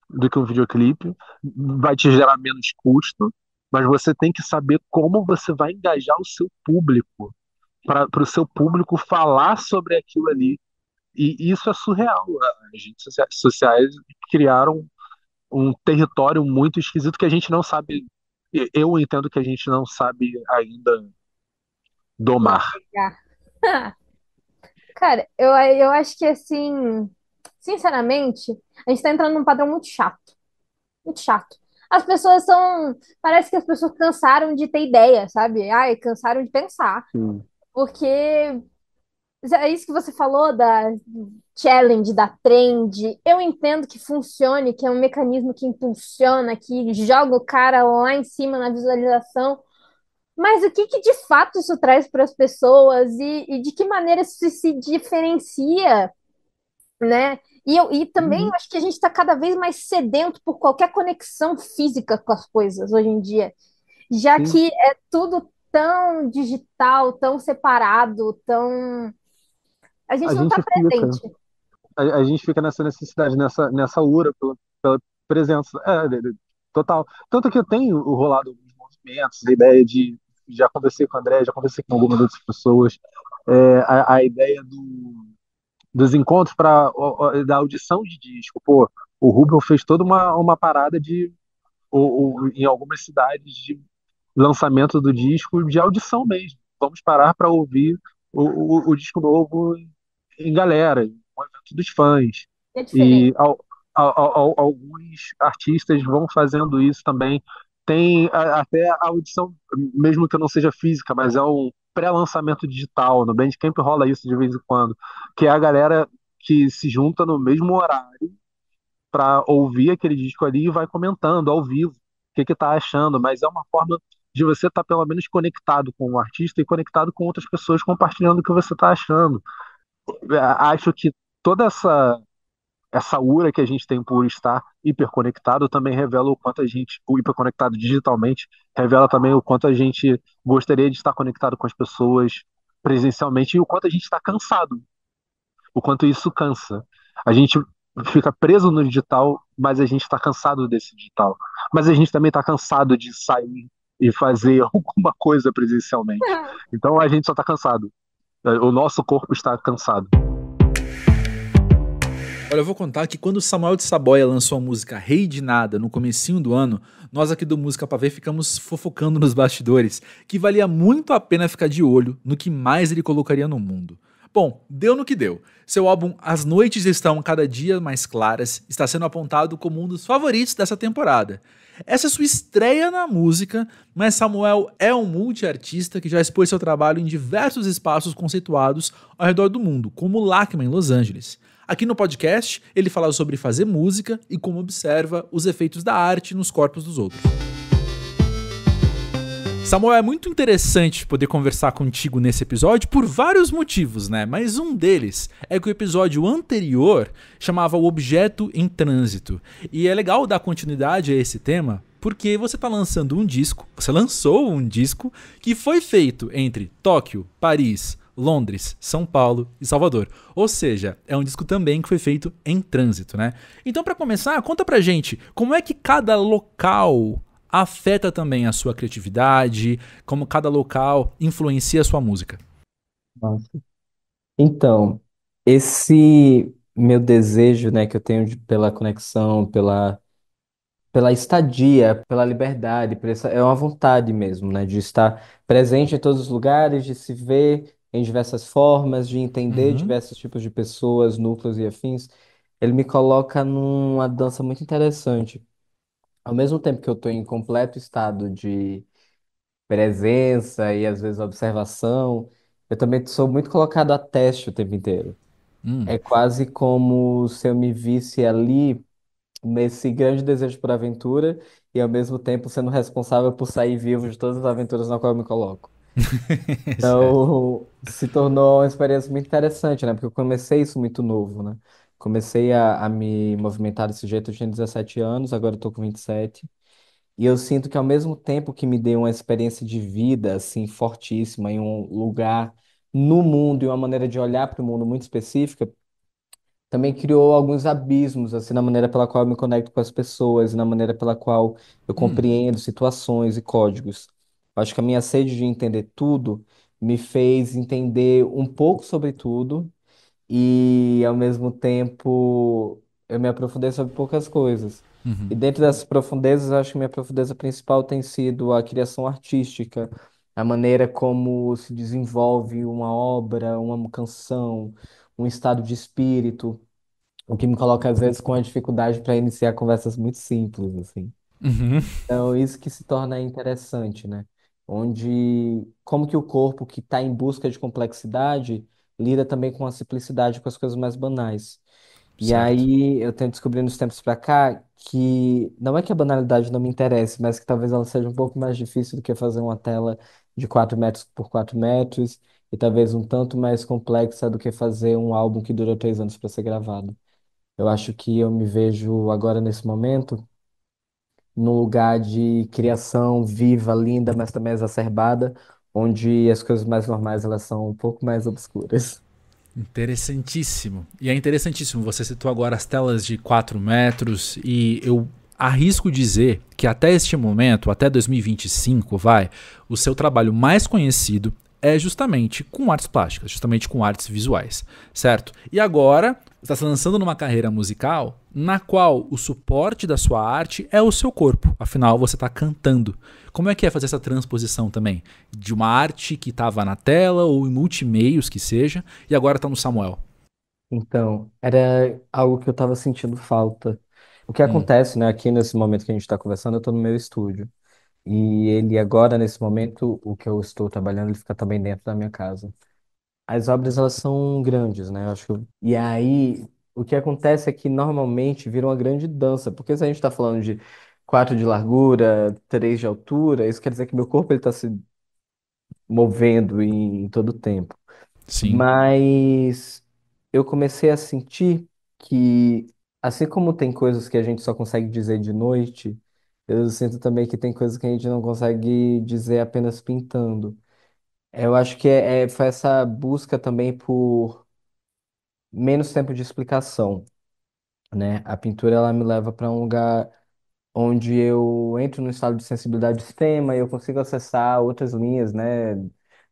do que um videoclipe, vai te gerar menos custo, mas você tem que saber como você vai engajar o seu público, para o seu público falar sobre aquilo ali. E isso é surreal. As redes sociais criaram um território muito esquisito que a gente não sabe. Eu entendo que a gente não sabe ainda domar. Navegar. Cara, eu acho que assim, sinceramente, a gente tá entrando num padrão muito chato. Muito chato. As pessoas são. Parece que as pessoas cansaram de ter ideia, sabe? Ai, cansaram de pensar. Sim, Porque é isso que você falou da challenge, da trend. Eu entendo que funcione, que é um mecanismo que impulsiona, que joga o cara lá em cima na visualização. Mas o que que de fato isso traz para as pessoas e de que maneira isso se diferencia, né? E também eu uhum, acho que a gente está cada vez mais sedento por qualquer conexão física com as coisas hoje em dia, já sim. que é tudo tão digital, tão separado, tão. A gente A não está gente fica, presente. a gente fica nessa necessidade, nessa ura pela presença. Total. Tanto que eu tenho rolado alguns movimentos, a ideia de. Já conversei com o André, já conversei com algumas outras pessoas, a ideia dos encontros para da audição de disco. Pô, o Rubel fez toda uma parada em algumas cidades de lançamento do disco de audição mesmo. Vamos parar para ouvir o disco novo em galera, um evento dos fãs. É diferente. E alguns artistas vão fazendo isso também. Tem até a audição, mesmo que não seja física, mas é um pré-lançamento digital. No Bandcamp rola isso de vez em quando, que é a galera que se junta no mesmo horário para ouvir aquele disco ali e vai comentando ao vivo o que tá achando, mas é uma forma de você estar pelo menos conectado com o artista e conectado com outras pessoas compartilhando o que você está achando. Acho que toda essa ura que a gente tem por estar hiperconectado também revela o quanto a gente, o hiperconectado digitalmente, revela também o quanto a gente gostaria de estar conectado com as pessoas presencialmente e o quanto a gente está cansado, o quanto isso cansa. A gente fica preso no digital, mas a gente está cansado desse digital. Mas a gente também está cansado de sair e fazer alguma coisa presencialmente. Então a gente só está cansado. O nosso corpo está cansado. Olha, eu vou contar que quando o Samuel de Saboia lançou a música Rei de Nada no comecinho do ano, nós aqui do Música Pra Ver ficamos fofocando nos bastidores, que valia muito a pena ficar de olho no que mais ele colocaria no mundo. Bom, deu no que deu. Seu álbum As Noites Estão Cada Dia Mais Claras está sendo apontado como um dos favoritos dessa temporada. Essa é sua estreia na música, mas Samuel é um multiartista que já expôs seu trabalho em diversos espaços conceituados ao redor do mundo, como o LACMA em Los Angeles. Aqui no podcast, ele fala sobre fazer música e como observa os efeitos da arte nos corpos dos outros. Samuel, é muito interessante poder conversar contigo nesse episódio por vários motivos, né? Mas um deles é que o episódio anterior chamava O Objeto em Trânsito. E é legal dar continuidade a esse tema porque você está lançando um disco, você lançou um disco que foi feito entre Tóquio, Paris, Londres, São Paulo e Salvador. Ou seja, é um disco também que foi feito em trânsito, né? Então, para começar, conta pra gente como é que cada local afeta também a sua criatividade, como cada local influencia a sua música. Nossa. Então, esse meu desejo, né, que eu tenho pela conexão, pela estadia, pela liberdade, é uma vontade mesmo, né, de estar presente em todos os lugares, de se ver em diversas formas, de entender Uhum. diversos tipos de pessoas, núcleos e afins. Ele me coloca numa dança muito interessante. Ao mesmo tempo que eu estou em completo estado de presença e às vezes observação, eu também sou muito colocado a teste o tempo inteiro. É quase como se eu me visse ali nesse grande desejo por aventura e ao mesmo tempo sendo responsável por sair vivo de todas as aventuras na qual eu me coloco. Certo. Então, se tornou uma experiência muito interessante, né? Porque eu comecei isso muito novo, né? Comecei a me movimentar desse jeito, eu tinha 17 anos, agora eu tô com 27. E eu sinto que ao mesmo tempo que me deu uma experiência de vida, assim, fortíssima, em um lugar no mundo e uma maneira de olhar para o mundo muito específica, também criou alguns abismos, assim, na maneira pela qual eu me conecto com as pessoas, e na maneira pela qual eu compreendo situações e códigos. Acho que a minha sede de entender tudo me fez entender um pouco sobre tudo e, ao mesmo tempo, eu me aprofundei sobre poucas coisas. E dentro dessas profundezas, eu acho que minha profundeza principal tem sido a criação artística, a maneira como se desenvolve uma obra, uma canção, um estado de espírito, o que me coloca às vezes com a dificuldade para iniciar conversas muito simples, assim. Uhum. Então, isso que se torna interessante, né? Onde, como que o corpo que está em busca de complexidade lida também com a simplicidade, com as coisas mais banais. E Certo. aí eu tenho descobrido nos tempos para cá que não é que a banalidade não me interesse, mas que talvez ela seja um pouco mais difícil do que fazer uma tela de 4 metros por 4 metros e talvez um tanto mais complexa do que fazer um álbum que durou 3 anos para ser gravado. Eu acho que eu me vejo agora nesse momento num lugar de criação viva, linda, mas também exacerbada, onde as coisas mais normais elas são um pouco mais obscuras. Interessantíssimo. E é interessantíssimo. Você citou agora as telas de 4 metros e eu arrisco dizer que até este momento, até 2025, vai, o seu trabalho mais conhecido é justamente com artes plásticas, justamente com artes visuais, certo? E agora está se lançando numa carreira musical na qual o suporte da sua arte é o seu corpo. Afinal, você está cantando. Como é fazer essa transposição também? De uma arte que estava na tela ou em multimeios que seja, e agora está no Samuel. Então, era algo que eu estava sentindo falta. O que Hum, acontece, né, aqui nesse momento que a gente está conversando, eu estou no meu estúdio. E ele agora, nesse momento, o que eu estou trabalhando, ele fica também dentro da minha casa. As obras, elas são grandes, né? Eu acho E aí, o que acontece é que normalmente vira uma grande dança, porque se a gente está falando de 4 de largura, 3 de altura, isso quer dizer que meu corpo ele está se movendo em todo o tempo. sim. Mas eu comecei a sentir que, assim como tem coisas que a gente só consegue dizer de noite, eu sinto também que tem coisas que a gente não consegue dizer apenas pintando. Eu acho que foi essa busca também por menos tempo de explicação, né? A pintura ela me leva para um lugar onde eu entro no estado de sensibilidade extrema e eu consigo acessar outras linhas, né,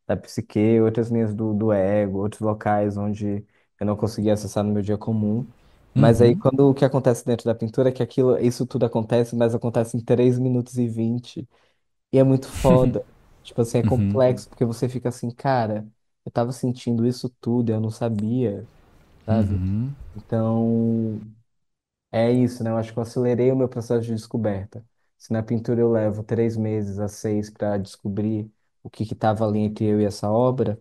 da psique, outras linhas do ego, outros locais onde eu não conseguia acessar no meu dia comum. Mas aí Uhum, quando o que acontece dentro da pintura é que isso tudo acontece, mas acontece em 3 minutos e 20 e é muito foda. Tipo assim, é uhum, complexo porque você fica assim, cara, eu tava sentindo isso tudo, e eu não sabia, sabe? uhum, Então, é isso, né? Eu acho que eu acelerei o meu processo de descoberta. Se na pintura eu levo 3 meses a 6 para descobrir o que estava ali entre eu e essa obra,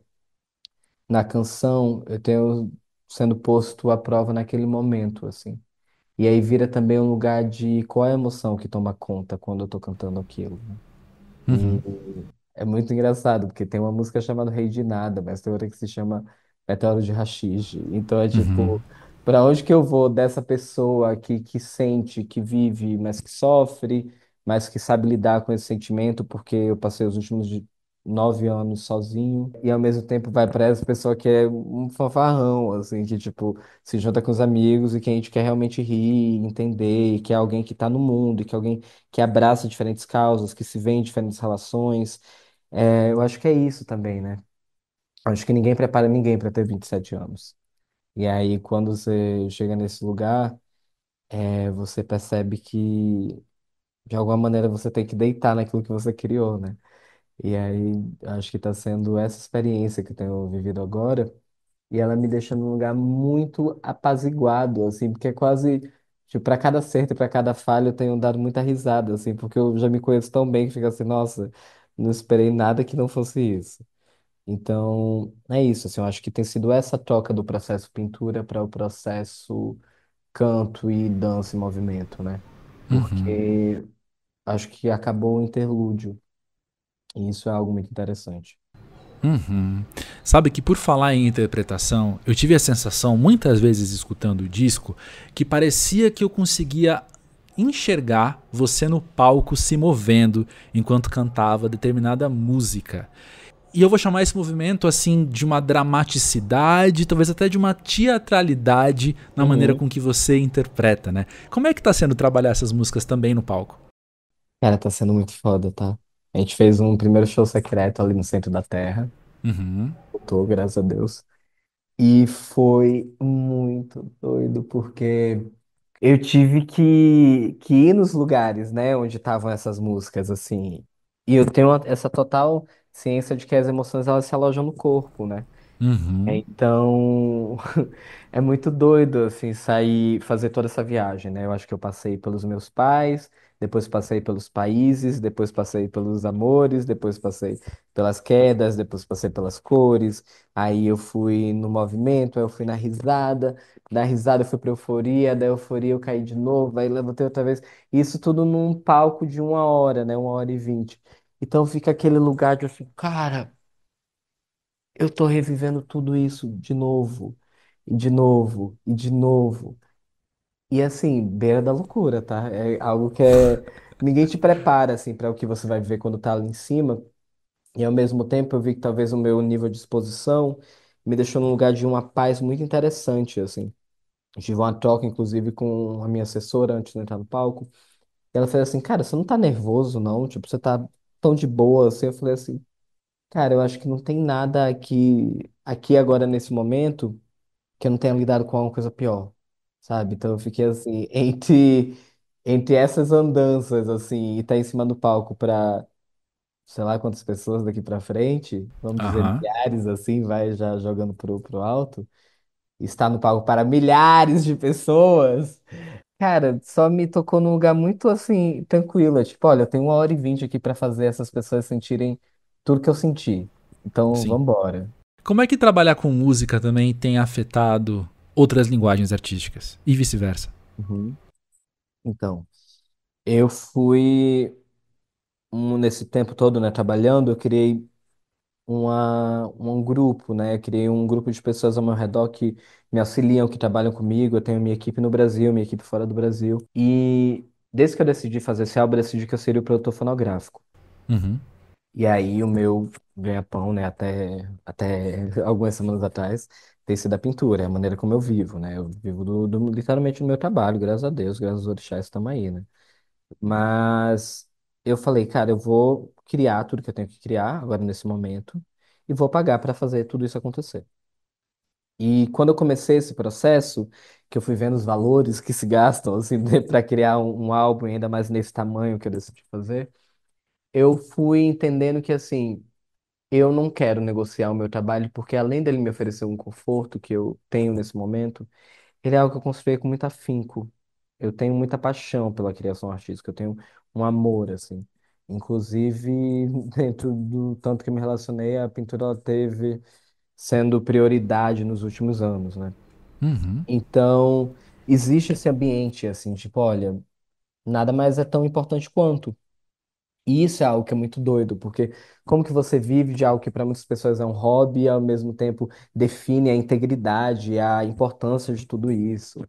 na canção eu tenho sendo posto à prova naquele momento, assim. E aí vira também um lugar de qual é a emoção que toma conta quando eu tô cantando aquilo, né? E uhum, é muito engraçado, porque tem uma música chamada Rei de Nada, mas tem outra que se chama Meteoro de Haxixe. Então é uhum, tipo, para onde que eu vou dessa pessoa que sente, que vive, mas que sofre, mas que sabe lidar com esse sentimento, porque eu passei os últimos 9 anos sozinho, e ao mesmo tempo vai para essa pessoa que é um fanfarrão, assim, que tipo, se junta com os amigos e que a gente quer realmente rir, entender, e que é alguém que tá no mundo, e que é alguém que abraça diferentes causas, que se vê em diferentes relações. Eu acho que é isso também, né? Acho que ninguém prepara ninguém para ter 27 anos. E aí, quando você chega nesse lugar, você percebe que, de alguma maneira, você tem que deitar naquilo que você criou, né? E aí, acho que está sendo essa experiência que eu tenho vivido agora, e ela me deixa num lugar muito apaziguado, assim, porque é quase, tipo, para cada acerto e para cada falha eu tenho dado muita risada, assim, porque eu já me conheço tão bem que fica assim, nossa, não esperei nada que não fosse isso. Então, é isso, assim, eu acho que tem sido essa troca do processo pintura para o processo canto e dança e movimento, né? uhum. Porque acho que acabou o interlúdio, e isso é algo muito interessante. Uhum. Sabe que por falar em interpretação, eu tive a sensação, muitas vezes escutando o disco, que parecia que eu conseguia enxergar você no palco se movendo enquanto cantava determinada música. E eu vou chamar esse movimento assim de uma dramaticidade, talvez até de uma teatralidade na maneira Uhum. com que você interpreta, né? Como é que tá sendo trabalhar essas músicas também no palco? Cara, tá sendo muito foda, tá? A gente fez um primeiro show secreto ali no centro da Terra. Uhum. Voltou, graças a Deus. E foi muito doido, porque eu tive que ir nos lugares, né, onde estavam essas músicas, assim. E eu tenho essa total ciência de que as emoções, elas se alojam no corpo, né? Uhum. Então, é muito doido, assim, sair, fazer toda essa viagem, né? Eu acho que eu passei pelos meus pais, depois passei pelos países, depois passei pelos amores, depois passei pelas quedas, depois passei pelas cores, aí eu fui no movimento, aí eu fui na risada, da risada eu fui pra euforia, da euforia eu caí de novo, aí levantei outra vez. Isso tudo num palco de 1 hora, né? 1 hora e 20. Então fica aquele lugar de assim, cara. Eu tô revivendo tudo isso de novo, e de novo, e de novo. E assim, beira da loucura, tá? É algo que ninguém te prepara assim para o que você vai viver quando tá ali em cima. E ao mesmo tempo eu vi que talvez o meu nível de exposição me deixou num lugar de uma paz muito interessante, assim. Eu tive uma troca, inclusive, com a minha assessora antes de entrar no palco. E ela fez assim, cara, você não tá nervoso, não? Tipo, você tá tão de boa, assim. Eu falei assim, cara, eu acho que não tem nada aqui agora nesse momento que eu não tenha lidado com alguma coisa pior, sabe? Então eu fiquei assim, entre essas andanças, assim, e estar em cima do palco para, sei lá quantas pessoas daqui para frente, vamos dizer Aham. milhares, assim, vai já jogando pro alto, e estar no palco para milhares de pessoas, cara, só me tocou num lugar muito, assim, tranquilo, é tipo, olha, eu tenho 1 hora e 20 aqui para fazer essas pessoas sentirem tudo que eu senti, então Sim. vambora. Como é que trabalhar com música também tem afetado outras linguagens artísticas e vice-versa? Uhum. Então, eu fui nesse tempo todo, né, trabalhando, eu criei um grupo, né? Eu criei um grupo de pessoas ao meu redor que me auxiliam, que trabalham comigo. Eu tenho minha equipe no Brasil, minha equipe fora do Brasil. E desde que eu decidi fazer esse álbum, eu decidi que eu seria o produtor fonográfico. Uhum. E aí o meu ganha-pão, né, até algumas semanas atrás, tem sido a pintura, é a maneira como eu vivo, né? Eu vivo literalmente do meu trabalho, graças a Deus, graças aos orixás, estamos aí, né? Mas eu falei, cara, eu vou criar tudo que eu tenho que criar agora nesse momento e vou pagar para fazer tudo isso acontecer. E quando eu comecei esse processo, que eu fui vendo os valores que se gastam assim para criar um álbum, ainda mais nesse tamanho que eu decidi fazer, eu fui entendendo que assim, eu não quero negociar o meu trabalho porque além dele me oferecer um conforto que eu tenho nesse momento, ele é algo que eu construí com muito afinco. Eu tenho muita paixão pela criação artística, eu tenho um amor, assim. Inclusive, dentro do tanto que eu me relacionei, a pintura ela teve sendo prioridade nos últimos anos, né? Uhum. Então, existe esse ambiente, assim, tipo, olha, nada mais é tão importante quanto. E isso é algo que é muito doido, porque como que você vive de algo que para muitas pessoas é um hobby e ao mesmo tempo define a integridade, a importância de tudo isso.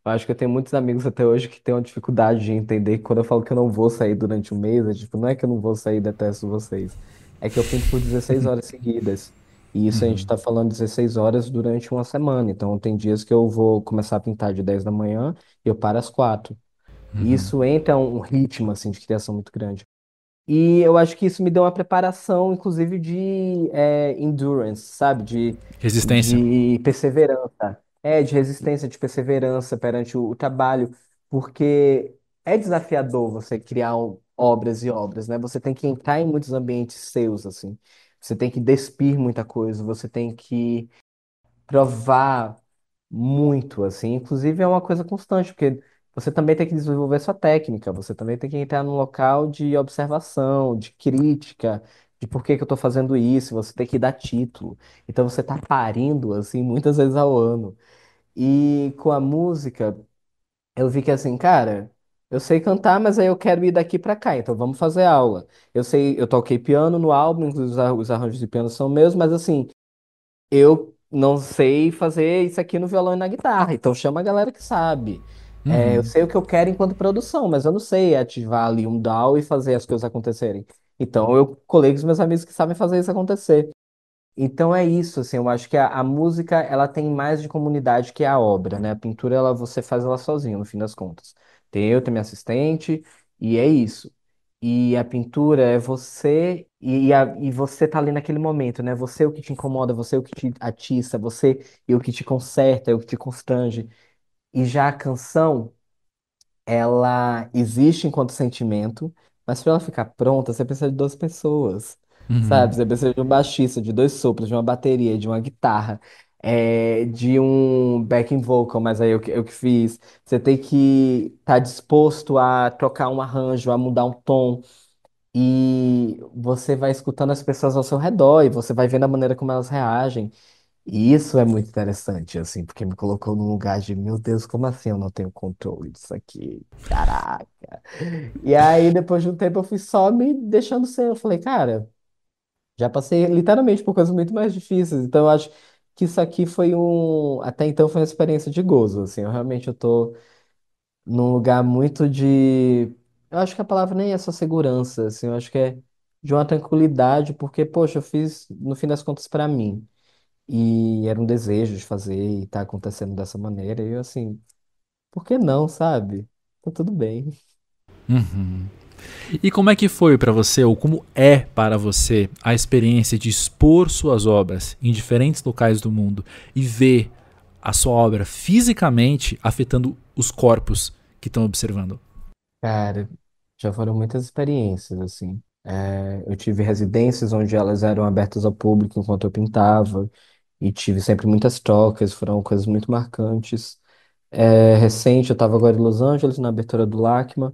Eu acho que eu tenho muitos amigos até hoje que têm uma dificuldade de entender que quando eu falo que eu não vou sair durante um mês, é tipo, não é que eu não vou sair, detesto vocês. É que eu pinto por 16 horas seguidas. E isso a gente Uhum. está falando 16 horas durante uma semana. Então tem dias que eu vou começar a pintar de 10 da manhã e eu paro às 4. E Uhum. isso entra um ritmo assim de criação muito grande. E eu acho que isso me deu uma preparação, inclusive, de endurance, sabe? Resistência. De perseverança. De resistência, de perseverança perante o trabalho, porque é desafiador você criar obras e obras, né? Você tem que entrar em muitos ambientes seus, assim. Você tem que despir muita coisa, você tem que provar muito, assim. Inclusive é uma coisa constante, porque você também tem que desenvolver sua técnica, você também tem que entrar num local de observação, de crítica, de por que que eu estou fazendo isso, você tem que dar título. Então você está parindo, assim, muitas vezes ao ano. E com a música, eu vi que, assim, cara. Eu sei cantar, mas aí eu quero ir daqui pra cá, então vamos fazer aula. Eu sei, eu toquei piano no álbum, inclusive os arranjos de piano são meus, mas assim, eu não sei fazer isso aqui no violão e na guitarra, então chama a galera que sabe. Eu Uhum. sei o que eu quero enquanto produção, mas eu não sei ativar ali um DAW e fazer as coisas acontecerem. Então eu colei com os meus amigos que sabem fazer isso acontecer. Então é isso, assim, eu acho que a música, ela tem mais de comunidade que a obra, né? A pintura, ela, você faz ela sozinho, no fim das contas. Tenho minha assistente, e é isso. E a pintura é você, e você tá ali naquele momento, né? Você é o que te incomoda, você é o que te atiça, você é o que te conserta, é o que te constrange. E já a canção, ela existe enquanto sentimento, mas para ela ficar pronta, você precisa de duas pessoas, Uhum. sabe? Você precisa de um baixista, de dois sopros, de uma bateria, de uma guitarra, de um backing vocal, mas aí eu que fiz. Você tem que estar disposto a trocar um arranjo, a mudar um tom. E você vai escutando as pessoas ao seu redor e você vai vendo a maneira como elas reagem. E isso é muito interessante, assim, porque me colocou num lugar de, meu Deus, como assim eu não tenho controle disso aqui? Caraca. E aí, depois de um tempo, eu fui só me deixando ser. Eu falei, cara, já passei literalmente por coisas muito mais difíceis. Então, eu acho que isso aqui foi um. Até então, foi uma experiência de gozo, assim. Eu realmente eu tô num lugar muito de. Eu acho que a palavra nem é só segurança, assim. Eu acho que é de uma tranquilidade, porque, poxa, eu fiz, no fim das contas, pra mim. E era um desejo de fazer e tá acontecendo dessa maneira. E eu assim, por que não, sabe? Tá tudo bem. Uhum. E como é que foi para você, ou como é para você, a experiência de expor suas obras em diferentes locais do mundo e ver a sua obra fisicamente afetando os corpos que estão observando? Cara, já foram muitas experiências, assim. Eu tive residências onde elas eram abertas ao público enquanto eu pintava, e tive sempre muitas trocas, foram coisas muito marcantes. Recente, eu estava agora em Los Angeles, na abertura do LACMA,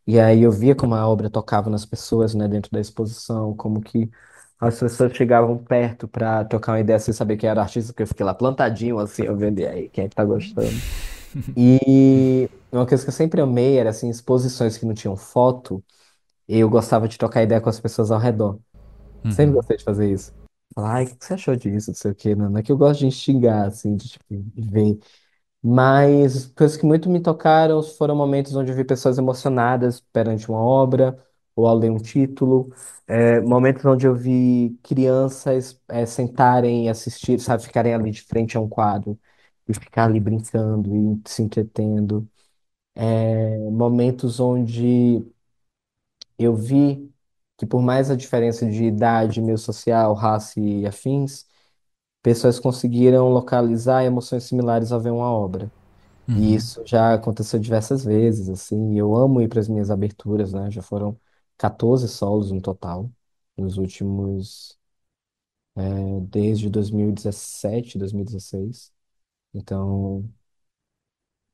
e aí eu via como a obra tocava nas pessoas, né, dentro da exposição, como que as pessoas chegavam perto para trocar uma ideia sem saber quem era o artista, porque eu fiquei lá plantadinho, assim, eu vendo, e aí, quem é que tá gostando? E uma coisa que eu sempre amei era, assim, exposições que não tinham foto, e eu gostava de trocar ideia com as pessoas ao redor. Sempre Uhum. gostei de fazer isso. Falar, ai, o que você achou disso? Não sei o quê, não é que eu gosto de instigar, assim, de, tipo, de ver. Mas coisas que muito me tocaram foram momentos onde eu vi pessoas emocionadas perante uma obra ou ao ler um título, momentos onde eu vi crianças sentarem e assistir, sabe, ficarem ali de frente a um quadro e ficar ali brincando e se entretendo. Momentos onde eu vi que por mais a diferença de idade, meio social, raça e afins, pessoas conseguiram localizar emoções similares ao ver uma obra. E Uhum. isso já aconteceu diversas vezes, assim, e eu amo ir para as minhas aberturas, né? Já foram 14 solos no total, nos últimos, desde 2017, 2016. Então,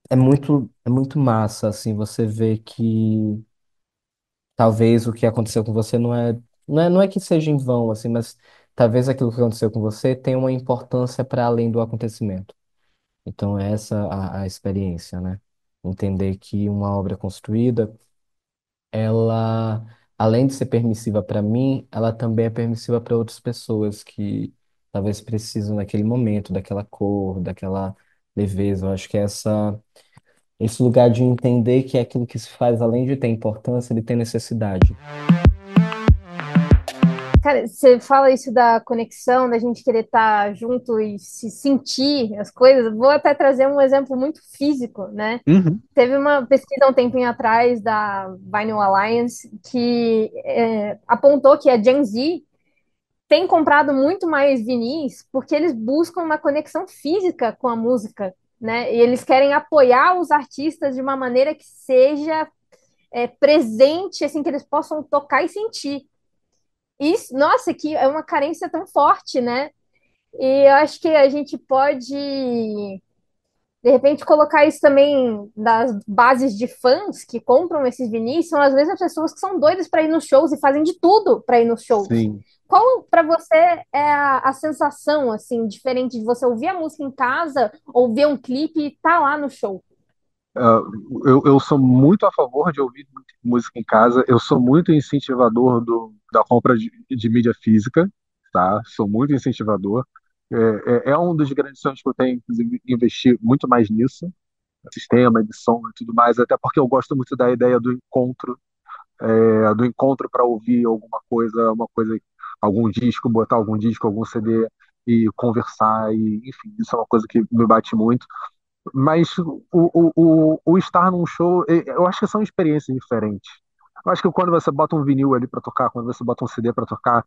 é muito massa, assim, você ver que talvez o que aconteceu com você não é que seja em vão, assim, mas talvez aquilo que aconteceu com você tenha uma importância para além do acontecimento. Então, é essa a experiência, né? Entender que uma obra construída ela, além de ser permissiva para mim, ela também é permissiva para outras pessoas que talvez precisam daquele momento, daquela cor, daquela leveza. Eu acho que esse lugar de entender que é aquilo que se faz, além de ter importância, ele tem necessidade. Cara, você fala isso da conexão, da gente querer estar junto e se sentir as coisas. Vou até trazer um exemplo muito físico, né? Uhum. Teve uma pesquisa um tempinho atrás da Vinyl Alliance que apontou que a Gen Z tem comprado muito mais vinis porque eles buscam uma conexão física com a música, né? E eles querem apoiar os artistas de uma maneira que seja presente, assim, que eles possam tocar e sentir. Isso, nossa, que é uma carência tão forte, né? E eu acho que a gente pode, de repente, colocar isso também das bases de fãs que compram esses vinis, são às vezes as pessoas que são doidas para ir nos shows e fazem de tudo para ir nos shows. Sim. Qual para você é a sensação assim, diferente de você ouvir a música em casa ou ver um clipe e estar lá no show? Ah, eu sou muito a favor de ouvir música em casa. Eu sou muito incentivador da compra de mídia física, tá? Sou muito incentivador. É um dos grandes sonhos que eu tenho, inclusive, investir muito mais nisso, sistema, edição e tudo mais, até porque eu gosto muito da ideia do encontro para ouvir alguma coisa, algum disco, botar algum disco, algum CD e conversar, e enfim, isso é uma coisa que me bate muito. Mas o estar num show, eu acho que são experiências diferentes. Eu acho que quando você bota um vinil ali para tocar, quando você bota um CD para tocar,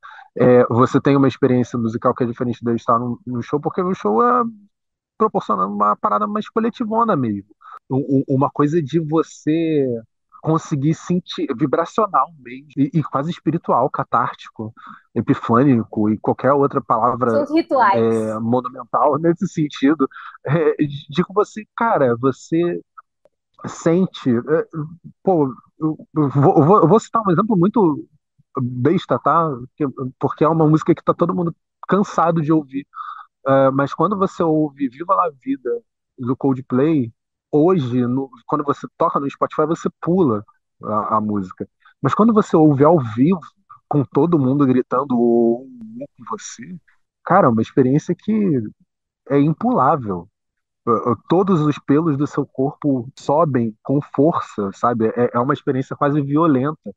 você tem uma experiência musical que é diferente de estar num show, porque o show é proporcionando uma parada mais coletivona mesmo. Uma coisa de você conseguir sentir, vibracional mesmo, e quase espiritual, catártico, epifânico e qualquer outra São palavra os rituais. monumental nesse sentido. Digo você, cara, você sente. Pô, eu vou citar um exemplo muito besta, tá? Porque é uma música que tá todo mundo cansado de ouvir. Mas quando você ouve Viva La Vida do Coldplay, hoje, quando você toca no Spotify, você pula a música. Mas quando você ouve ao vivo, com todo mundo gritando com você, cara, é uma experiência que é impulável. Todos os pelos do seu corpo sobem com força, sabe? É uma experiência quase violenta.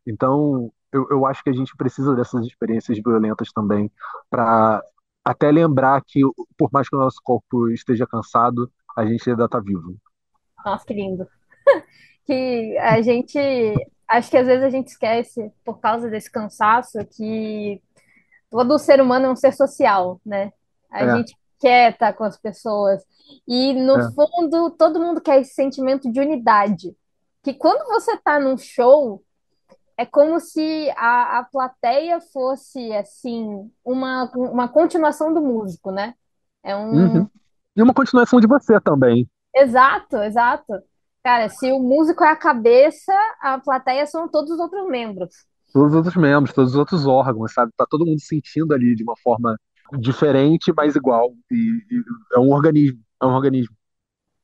Então, eu acho que a gente precisa dessas experiências violentas também, para até lembrar que, por mais que o nosso corpo esteja cansado, a gente ainda está vivo. Nossa, que lindo. Que a gente, acho que às vezes a gente esquece, por causa desse cansaço, que todo ser humano é um ser social, né? A É, gente quer estar com as pessoas. E, no é. fundo, todo mundo quer esse sentimento de unidade. Que quando você está num show, é como se a plateia fosse, assim, uma continuação do músico, né? É um. Uhum. E uma continuação de você também. Exato, exato. Cara, se o músico é a cabeça, a plateia são todos os outros membros. Todos os outros membros, todos os outros órgãos, sabe? Tá todo mundo sentindo ali de uma forma diferente, mas igual. E é um organismo. É um organismo.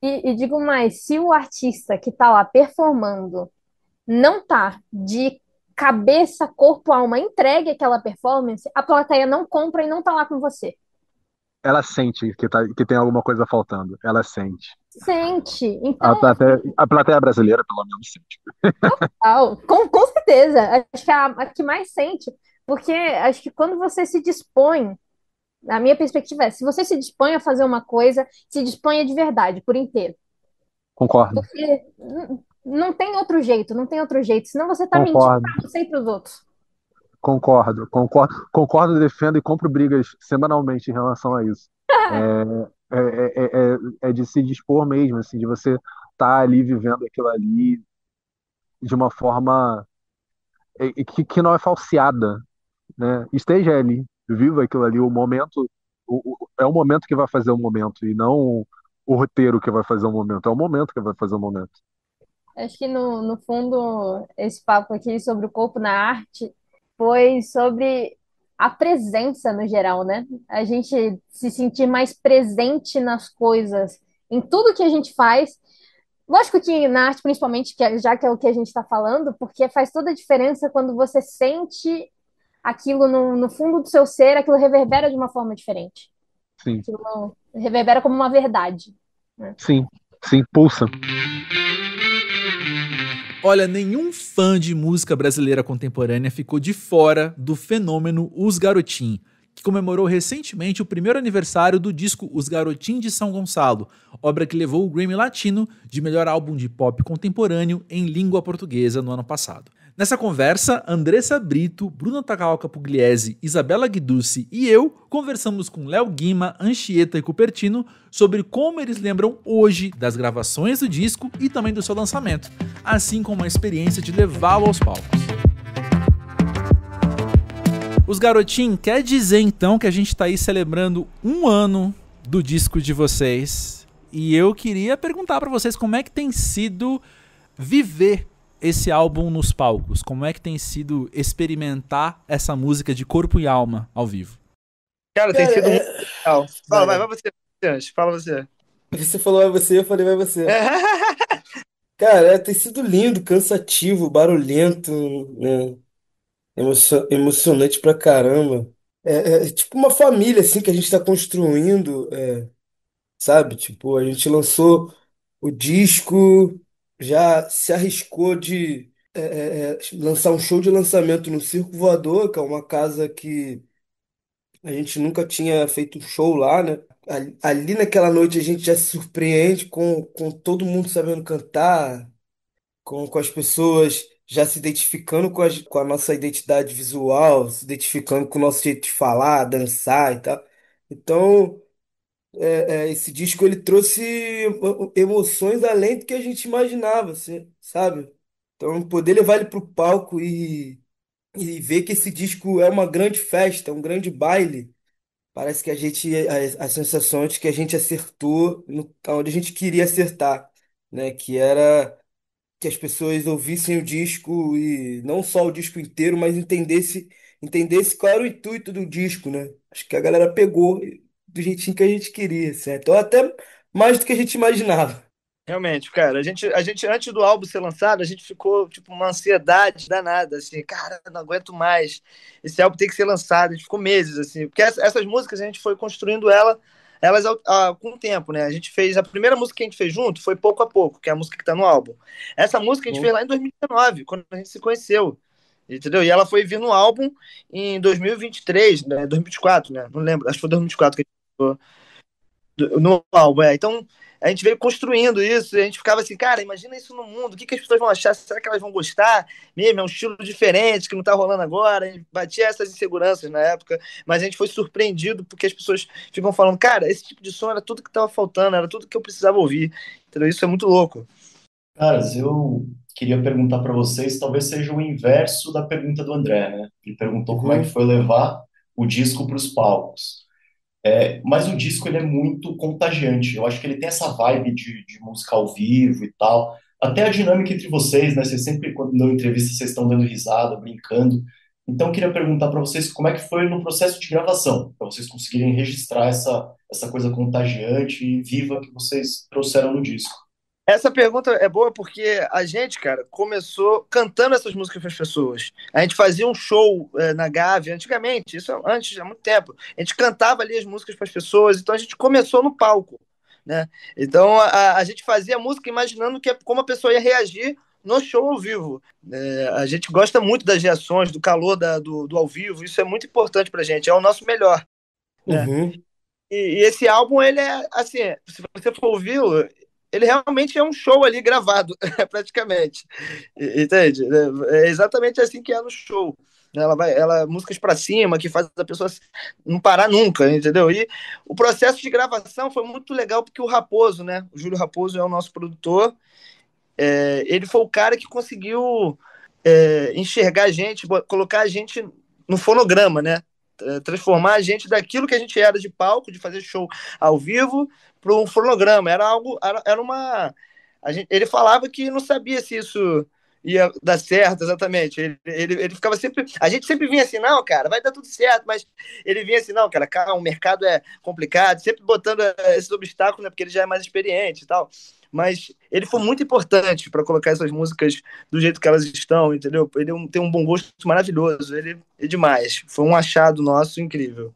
E digo mais, se o artista que está lá performando não tá de cabeça, corpo, alma entregue àquela performance, a plateia não compra e não tá lá com você. Ela sente que tem alguma coisa faltando. Ela sente. Sente. Então, A plateia brasileira, pelo menos, sente. com certeza, acho que é a que mais sente, porque acho que quando você se dispõe, a minha perspectiva é, se você se dispõe a fazer uma coisa, se disponha de verdade, por inteiro. Concordo. Porque não tem outro jeito, não tem outro jeito, senão você tá mentindo Concordo. pra você e pros outros. Concordo, defendo e compro brigas semanalmente em relação a isso. É de se dispor mesmo, assim, de você estar ali vivendo aquilo ali de uma forma que não é falseada, né? Esteja ali, viva aquilo ali, o momento, é o momento que vai fazer o momento e não o roteiro que vai fazer o momento, é o momento que vai fazer o momento. Acho que no fundo, esse papo aqui sobre o corpo na arte foi sobre a presença no geral, né? A gente se sentir mais presente nas coisas, em tudo que a gente faz. Lógico que na arte, principalmente, já que é o que a gente está falando, porque faz toda a diferença quando você sente aquilo no fundo do seu ser, aquilo reverbera de uma forma diferente. Sim, Aquilo reverbera como uma verdade, né? sim, sim, pulsa. Olha, nenhum fã de música brasileira contemporânea ficou de fora do fenômeno Os Garotim, que comemorou recentemente o primeiro aniversário do disco Os Garotim de São Gonçalo, obra que levou o Grammy Latino de melhor álbum de pop contemporâneo em língua portuguesa no ano passado. Nessa conversa, Andressa Brito, Bruna Takaoka Pugliese, Isabela Guiducci e eu conversamos com Léo Guima, Anchieta e Cupertino sobre como eles lembram hoje das gravações do disco e também do seu lançamento, assim como a experiência de levá-lo aos palcos. Os Garotim, quer dizer então que a gente tá aí celebrando um ano do disco de vocês, e eu queria perguntar pra vocês como é que tem sido viver esse álbum nos palcos, como é que tem sido experimentar essa música de corpo e alma ao vivo. Cara, tem sido muito legal. Fala, vai você, antes. Fala você. Você falou vai você, eu falei vai você. Cara, tem sido lindo, cansativo, barulhento, né? Emocionante pra caramba. É tipo uma família, assim, que a gente tá construindo, sabe? Tipo, a gente lançou o disco, já se arriscou de lançar um show de lançamento no Circo Voador, que é uma casa que a gente nunca tinha feito um show lá, né? Ali naquela noite a gente já se surpreende com todo mundo sabendo cantar, com as pessoas já se identificando com a nossa identidade visual, se identificando com o nosso jeito de falar, dançar e tal. Então, esse disco ele trouxe emoções além do que a gente imaginava, assim, sabe? Então, poder levar ele pro palco e ver que esse disco é uma grande festa, um grande baile. Parece que as sensações que a gente acertou no, onde a gente queria acertar, né? Que era que as pessoas ouvissem o disco e não só o disco inteiro, mas entendesse qual era o intuito do disco, né? Acho que a galera pegou do jeitinho que a gente queria, certo? Ou até mais do que a gente imaginava. Realmente, cara, a gente, antes do álbum ser lançado, a gente ficou, tipo, uma ansiedade danada, assim, cara, não aguento mais, esse álbum tem que ser lançado, a gente ficou meses, assim, porque essas músicas a gente foi construindo elas com o tempo, né, a gente fez, a primeira música que a gente fez junto foi Pouco a Pouco, que é a música que tá no álbum, essa música a gente fez Bom. lá em 2019, quando a gente se conheceu, entendeu, e ela foi vir no álbum em 2023, né, 2024, né, não lembro, acho que foi 2024 que a gente no álbum, é. Então, a gente veio construindo isso, e a gente ficava assim, cara, imagina isso no mundo, o que, que as pessoas vão achar? Será que elas vão gostar? Mesmo, é um estilo diferente que não tá rolando agora. A gente batia essas inseguranças na época, mas a gente foi surpreendido porque as pessoas ficam falando, cara, esse tipo de som era tudo que tava faltando, era tudo que eu precisava ouvir. Entendeu? Isso é muito louco. Caras, eu queria perguntar para vocês, talvez seja o inverso da pergunta do André, né? Ele perguntou como é que Uhum, foi levar o disco para os palcos. Mas o disco ele é muito contagiante. Eu acho que ele tem essa vibe de música ao vivo e tal. Até a dinâmica entre vocês, né? Vocês sempre, quando dão entrevista, vocês estão dando risada, brincando. Então, eu queria perguntar para vocês como é que foi no processo de gravação, para vocês conseguirem registrar essa coisa contagiante e viva que vocês trouxeram no disco. Essa pergunta é boa porque a gente, cara, começou cantando essas músicas para as pessoas. A gente fazia um show na Gávea antigamente, isso antes, há muito tempo. A gente cantava ali as músicas para as pessoas, então a gente começou no palco, né? Então a gente fazia a música imaginando como a pessoa ia reagir no show ao vivo. A gente gosta muito das reações, do calor do ao vivo, isso é muito importante para a gente, é o nosso melhor, né? uhum, E esse álbum, ele é, assim, se você for ouvir, ele realmente é um show ali gravado, praticamente. Entende? É exatamente assim que é no show. Músicas para cima, que faz a pessoa não parar nunca, entendeu? E o processo de gravação foi muito legal porque o Raposo, né? O Júlio Raposo é o nosso produtor. Ele foi o cara que conseguiu enxergar a gente, colocar a gente no fonograma, né? Transformar a gente daquilo que a gente era de palco, de fazer show ao vivo, para um fonograma. Era algo, era uma. Ele falava que não sabia se isso ia dar certo exatamente. Ele ficava sempre. A gente sempre vinha assim, não, cara, vai dar tudo certo, mas ele vinha assim, não, cara, o mercado é complicado, sempre botando esses obstáculos, né, porque ele já é mais experiente e tal. Mas ele foi muito importante para colocar essas músicas do jeito que elas estão, entendeu? Ele tem um bom gosto maravilhoso, ele é demais. Foi um achado nosso incrível.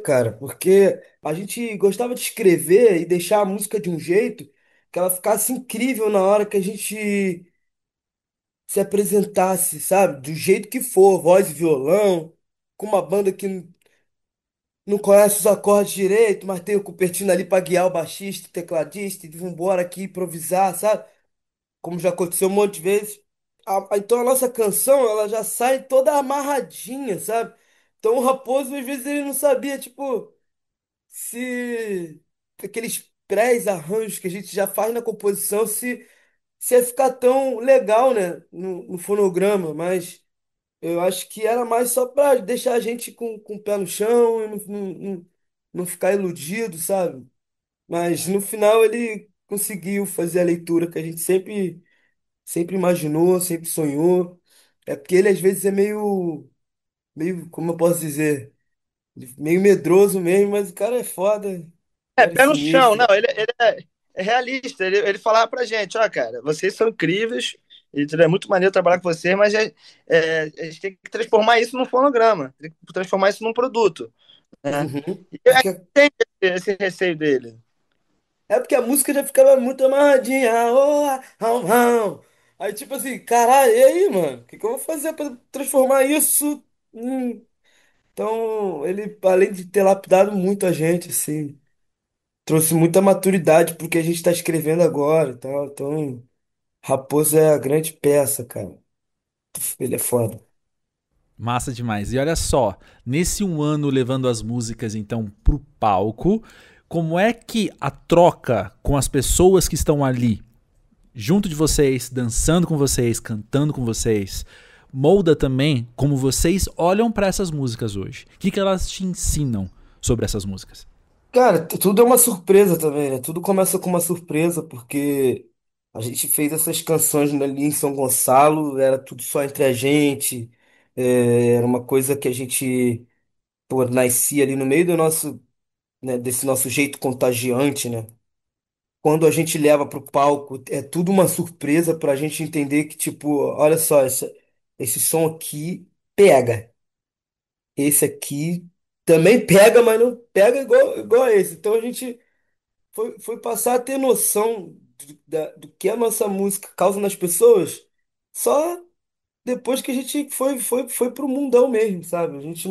cara, porque a gente gostava de escrever e deixar a música de um jeito que ela ficasse incrível na hora que a gente se apresentasse, sabe? Do jeito que for, voz e violão, com uma banda que não conhece os acordes direito, mas tem o Cupertino ali pra guiar o baixista, o tecladista, e vambora aqui improvisar, sabe? Como já aconteceu um monte de vezes. Então a nossa canção, ela já sai toda amarradinha, sabe? Então o Raposo, às vezes, ele não sabia, tipo, se aqueles pré-arranjos que a gente já faz na composição, se ia ficar tão legal, né, no fonograma, mas eu acho que era mais só pra deixar a gente com o pé no chão e não ficar iludido, sabe? Mas no final ele conseguiu fazer a leitura que a gente sempre imaginou, sempre sonhou. É porque ele às vezes é como eu posso dizer, meio medroso mesmo, mas o cara é foda, o cara é Pé no chão, não, sinistro. é realista. Ele falava pra gente, ó, cara, vocês são incríveis, e é muito maneiro trabalhar com vocês, mas a gente tem que transformar isso num fonograma, tem que transformar isso num produto, né? Uhum. E eu Porque, entendo esse receio dele. é porque a música já ficava muito amarradinha. Oh, Aí, tipo assim, caralho, e aí, mano? O que eu vou fazer pra transformar isso? Então, ele, além de ter lapidado muito a gente, assim, trouxe muita maturidade pro que a gente tá escrevendo agora e tal. Então, Raposo é a grande peça, cara. Ele é foda. Massa demais. E olha só, nesse um ano levando as músicas então pro palco, como é que a troca com as pessoas que estão ali, junto de vocês, dançando com vocês, cantando com vocês, molda também como vocês olham para essas músicas hoje? O que elas te ensinam sobre essas músicas? Cara, tudo é uma surpresa também, né? Tudo começa com uma surpresa, porque a gente fez essas canções ali em São Gonçalo, era tudo só entre a gente, era uma coisa que a gente, pô, nascia ali no meio do nosso, né, desse nosso jeito contagiante, né? Quando a gente leva pro palco, é tudo uma surpresa pra gente entender que, tipo, olha só, esse som aqui pega. Esse aqui também pega, mas não pega igual a esse. Então a gente foi passar a ter noção do que a nossa música causa nas pessoas só depois que a gente foi pro mundão mesmo, sabe? A gente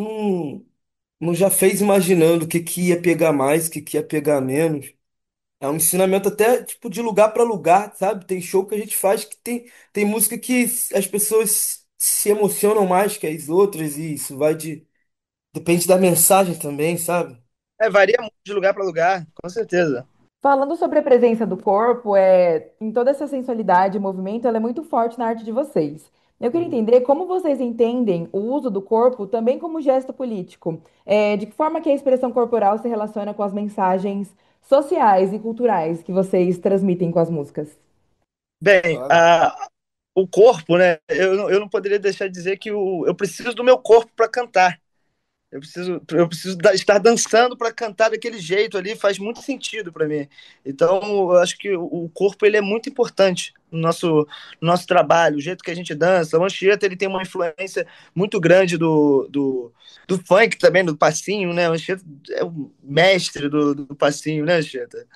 não já fez imaginando o que que ia pegar mais, o que que ia pegar menos. É um ensinamento até, tipo, de lugar para lugar, sabe? Tem show que a gente faz que tem música que as pessoas se emocionam mais que as outras, e isso vai de. Depende da mensagem também, sabe? Varia muito de lugar para lugar, com certeza. Falando sobre a presença do corpo, em toda essa sensualidade e movimento, ela é muito forte na arte de vocês. Eu queria Uhum. entender como vocês entendem o uso do corpo também como gesto político. De que forma que a expressão corporal se relaciona com as mensagens sociais e culturais que vocês transmitem com as músicas? Bem, Claro. o corpo, né? Eu não poderia deixar de dizer que eu preciso do meu corpo para cantar. Eu preciso estar dançando para cantar daquele jeito ali, faz muito sentido para mim. Então, eu acho que o corpo ele é muito importante no nosso trabalho, o jeito que a gente dança. O Anchieta ele tem uma influência muito grande do funk também, do passinho, né? O Anchieta é o mestre do passinho, né, Anchieta?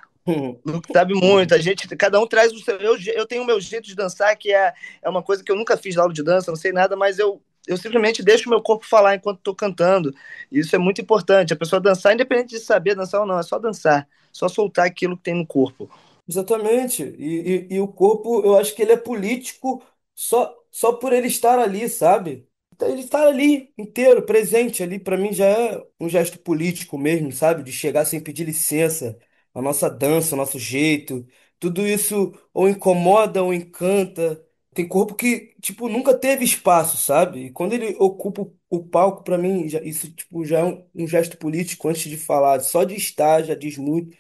Luke sabe muito, a gente, cada um traz o seu. Eu tenho o meu jeito de dançar, que é uma coisa que eu nunca fiz na aula de dança, não sei nada, mas eu simplesmente deixo o meu corpo falar enquanto estou cantando. E isso é muito importante. A pessoa dançar, independente de saber dançar ou não, é só dançar, só soltar aquilo que tem no corpo. Exatamente. E o corpo, eu acho que ele é político só por ele estar ali, sabe? Então, ele estar ali inteiro, presente ali, pra mim já é um gesto político mesmo, sabe? De chegar sem pedir licença, a nossa dança, o nosso jeito, tudo isso ou incomoda ou encanta. Tem corpo que, tipo, nunca teve espaço, sabe? E quando ele ocupa o palco, pra mim, isso, tipo, já é um gesto político antes de falar. Só de estar já diz muito.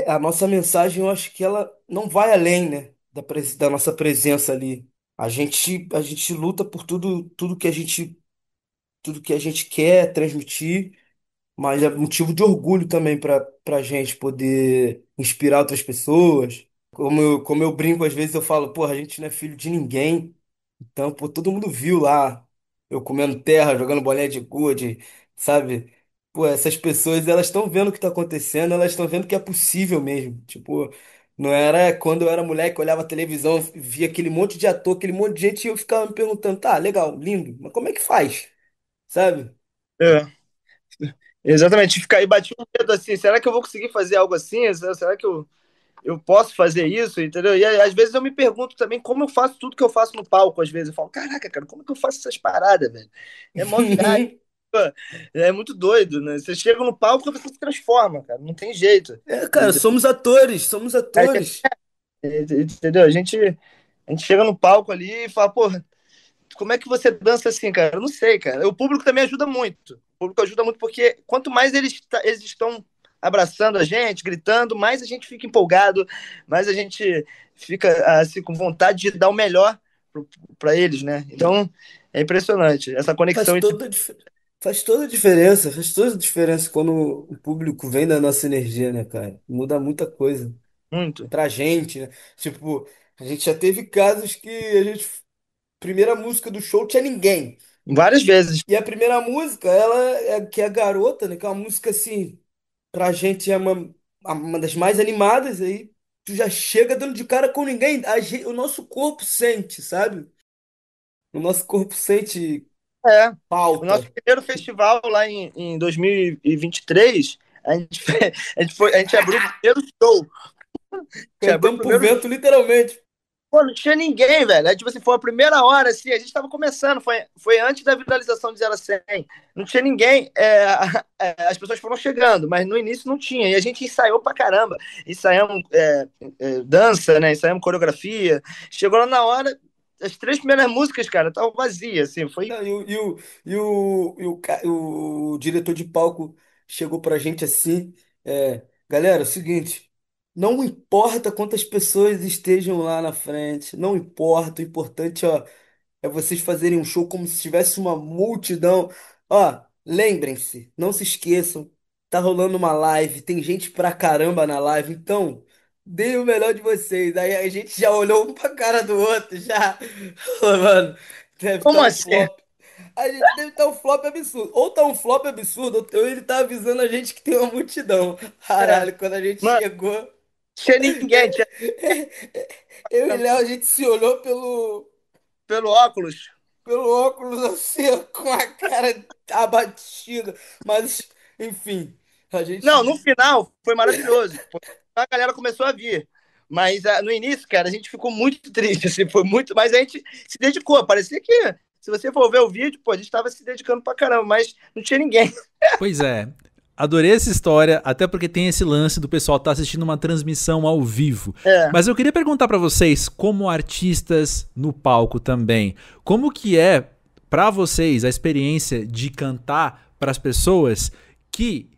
A nossa mensagem, eu acho que ela não vai além, né, da nossa presença ali. A gente luta por tudo que a gente quer transmitir, mas é motivo de orgulho também para gente poder inspirar outras pessoas. Como eu brinco, às vezes eu falo, porra, a gente não é filho de ninguém. Então, pô, todo mundo viu lá eu comendo terra, jogando bolinha de gude, sabe? Pô, essas pessoas, elas estão vendo o que tá acontecendo, elas estão vendo que é possível mesmo. Tipo, não era quando eu era moleque, eu olhava a televisão, via aquele monte de ator, aquele monte de gente, e eu ficava me perguntando, tá, legal, lindo, mas como é que faz? Sabe? É, exatamente, ficar aí bati um medo assim, será que eu vou conseguir fazer algo assim? Será que eu posso fazer isso, entendeu? E às vezes eu me pergunto também como eu faço tudo que eu faço no palco, às vezes eu falo, caraca, cara, como é que eu faço essas paradas, velho? É mó viagem, pô. É muito doido, né? Você chega no palco e a pessoa se transforma, cara, não tem jeito. É, cara, somos atores, somos atores. Entendeu? A gente chega no palco ali e fala, pô, como é que você dança assim, cara? Eu não sei, cara. O público também ajuda muito. O público ajuda muito porque quanto mais eles estão abraçando a gente, gritando, mais a gente fica empolgado, mais a gente fica assim com vontade de dar o melhor para eles, né? Então é impressionante essa Faz conexão entre. toda, a dif- faz toda a diferença quando o público vem da nossa energia, né, cara? Muda muita coisa. muito. pra gente, né? Tipo, a gente já teve casos que a gente, primeira música do show tinha ninguém. Várias vezes. E a primeira música, ela é que é a Garota, né? Que é uma música assim, pra gente é uma das mais animadas aí. Tu já chega dando de cara com ninguém. O nosso corpo sente, sabe? O nosso corpo sente É. O nosso falta. primeiro festival lá em 2023, a gente abriu o primeiro show. A gente abriu o Cantamos pro primeiro. vento, literalmente. Pô, não tinha ninguém, velho. Aí, tipo assim, foi a primeira hora, assim, a gente tava começando, foi antes da viralização de 0 a 100. Não tinha ninguém, as pessoas foram chegando, mas no início não tinha. E a gente ensaiou pra caramba. Ensaiamos dança, né? Ensaiamos coreografia. Chegou lá na hora, as três primeiras músicas, cara, estavam vazias, assim, foi... Não, o diretor de palco chegou pra gente assim, galera, é o seguinte, não importa quantas pessoas estejam lá na frente, não importa, o importante, ó, é vocês fazerem um show como se tivesse uma multidão. Ó, lembrem-se, não se esqueçam, tá rolando uma live, tem gente pra caramba na live, então deem o melhor de vocês. Aí a gente já olhou um pra cara do outro, já. Falou, mano, deve estar Como um assim? flop. A gente deve estar um flop absurdo. Ou tá um flop absurdo, ou ele tá avisando a gente que tem uma multidão. É. Caralho, quando a gente Mano, chegou, tinha ninguém, tinha eu e Léo, a gente se olhou pelo óculos. pelo óculos assim, ó, com a cara abatida. Mas, enfim, a Não, no gente. final foi maravilhoso. A galera começou a vir. Mas no início, cara, a gente ficou muito triste, assim, foi muito. Mas a gente se dedicou. Parecia que, se você for ver o vídeo, pô, a gente tava se dedicando pra caramba, mas não tinha ninguém. Pois é. Adorei essa história, até porque tem esse lance do pessoal estar assistindo uma transmissão ao vivo. É. Mas eu queria perguntar pra vocês, como artistas no palco também, como que é pra vocês a experiência de cantar pras pessoas que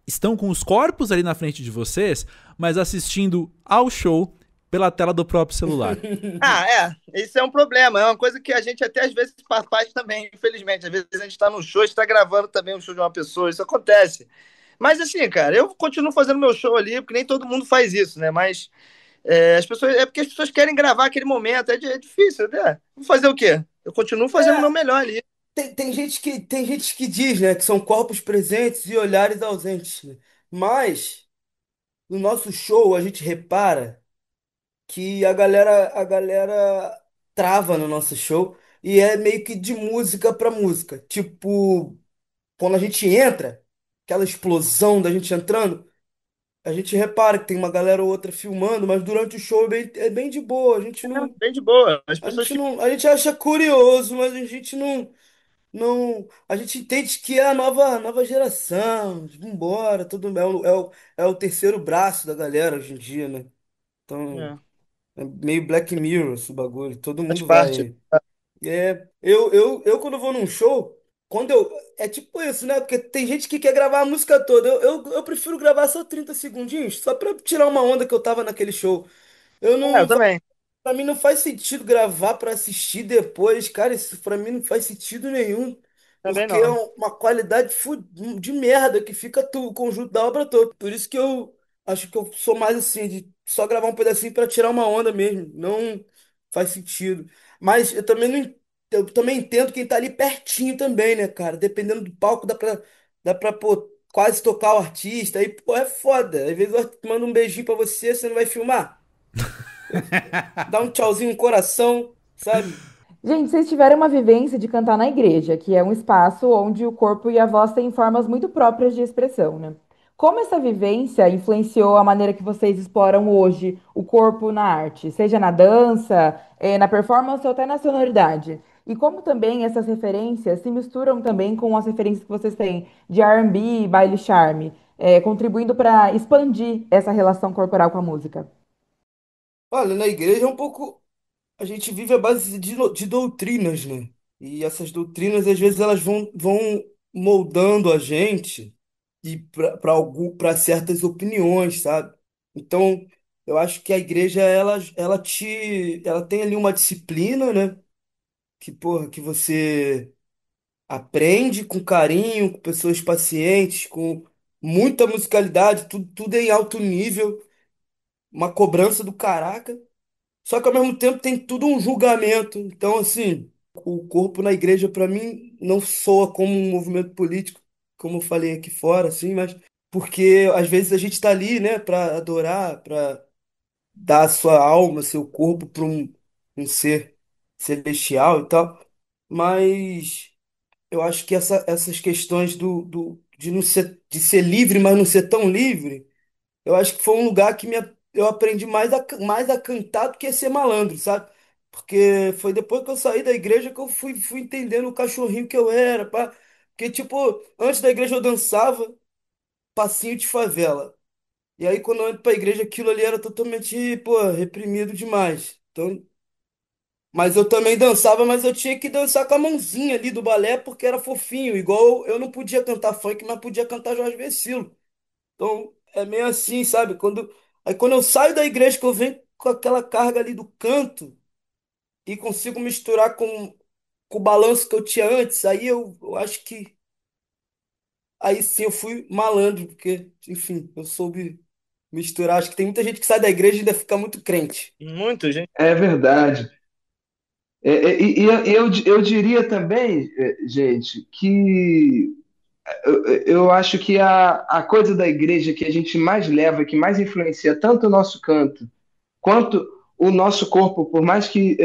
estão com os corpos ali na frente de vocês, mas assistindo ao show pela tela do próprio celular? Ah, isso é um problema. É uma coisa que a gente até às vezes faz também, infelizmente. Às vezes a gente tá no show, está gravando também um show de uma pessoa, isso acontece. Mas assim, cara, eu continuo fazendo meu show ali, porque nem todo mundo faz isso, né? Mas as pessoas, é porque as pessoas querem gravar aquele momento, é difícil, né? Vou fazer o quê? Eu continuo fazendo o meu É, melhor ali. tem gente que diz, né, que são corpos presentes e olhares ausentes, né? Mas, no nosso show, a gente repara que a galera trava no nosso show e é meio que de música pra música. Tipo, quando a gente entra, aquela explosão da gente entrando, a gente repara que tem uma galera ou outra filmando, mas durante o show é bem de boa. A gente não, Bem de boa. As a pessoas gente ficam. não, a gente acha curioso, mas a gente não, a gente entende que é a nova geração. Vambora, tudo bem. É o terceiro braço da galera hoje em dia, né? Então, É, é meio Black Mirror esse bagulho. Todo faz mundo parte. vai. Eu quando vou num show, quando eu. É tipo isso, né? Porque tem gente que quer gravar a música toda. Eu prefiro gravar só 30 segundinhos, só pra tirar uma onda que eu tava naquele show. Eu Eu não. também. Pra mim não faz sentido gravar pra assistir depois. Cara, isso pra mim não faz sentido nenhum. Também Porque é não. uma qualidade de merda que fica o conjunto da obra toda. Por isso que eu acho que eu sou mais assim, de só gravar um pedacinho pra tirar uma onda mesmo. Não faz sentido. Mas eu também entendo quem tá ali pertinho também, né, cara? Dependendo do palco, dá pra pô, quase tocar o artista. Aí, pô, é foda. Às vezes o artista manda um beijinho pra você, você não vai filmar. Dá um tchauzinho, um coração, sabe? Gente, vocês tiveram uma vivência de cantar na igreja, que é um espaço onde o corpo e a voz têm formas muito próprias de expressão, né? Como essa vivência influenciou a maneira que vocês exploram hoje o corpo na arte, seja na dança, na performance ou até na sonoridade? E como também essas referências se misturam também com as referências que vocês têm de R&B, baile charme, contribuindo para expandir essa relação corporal com a música? Olha, na igreja é um pouco. A gente vive à base de doutrinas, né? E essas doutrinas, às vezes, elas vão moldando a gente e para certas opiniões, sabe? Então, eu acho que a igreja, ela tem ali uma disciplina, né? Que, porra, que você aprende com carinho, com pessoas pacientes, com muita musicalidade, tudo em alto nível. uma cobrança do caraca. Só que ao mesmo tempo tem tudo um julgamento. Então, assim, o corpo na igreja, para mim, não soa como um movimento político, como eu falei aqui fora, assim, mas porque às vezes a gente tá ali, né, para adorar, para dar a sua alma, seu corpo para um ser celestial e tal. Mas eu acho que essas questões de não ser, de ser livre, mas não ser tão livre. Eu acho que foi um lugar que eu aprendi mais a cantar do que a ser malandro, sabe? Porque foi depois que eu saí da igreja que eu fui entendendo o cachorrinho que eu era, pá. Porque, tipo, antes da igreja eu dançava passinho de favela. E aí, quando eu entro pra igreja, aquilo ali era totalmente, pô, reprimido demais. Então, mas eu também dançava, mas eu tinha que dançar com a mãozinha ali do balé porque era fofinho. Igual eu não podia cantar funk, mas podia cantar Jorge Vecilo. Então, é meio assim, sabe? Aí quando eu saio da igreja, que eu venho com aquela carga ali do canto e consigo misturar com o balanço que eu tinha antes, aí eu acho que aí sim eu fui malandro, porque, enfim, eu soube misturar. Acho que tem muita gente que sai da igreja e ainda fica muito crente. Muito, gente. É verdade. E eu diria também, gente, que eu acho que a coisa da igreja que a gente mais leva, que mais influencia tanto o nosso canto quanto o nosso corpo, por mais que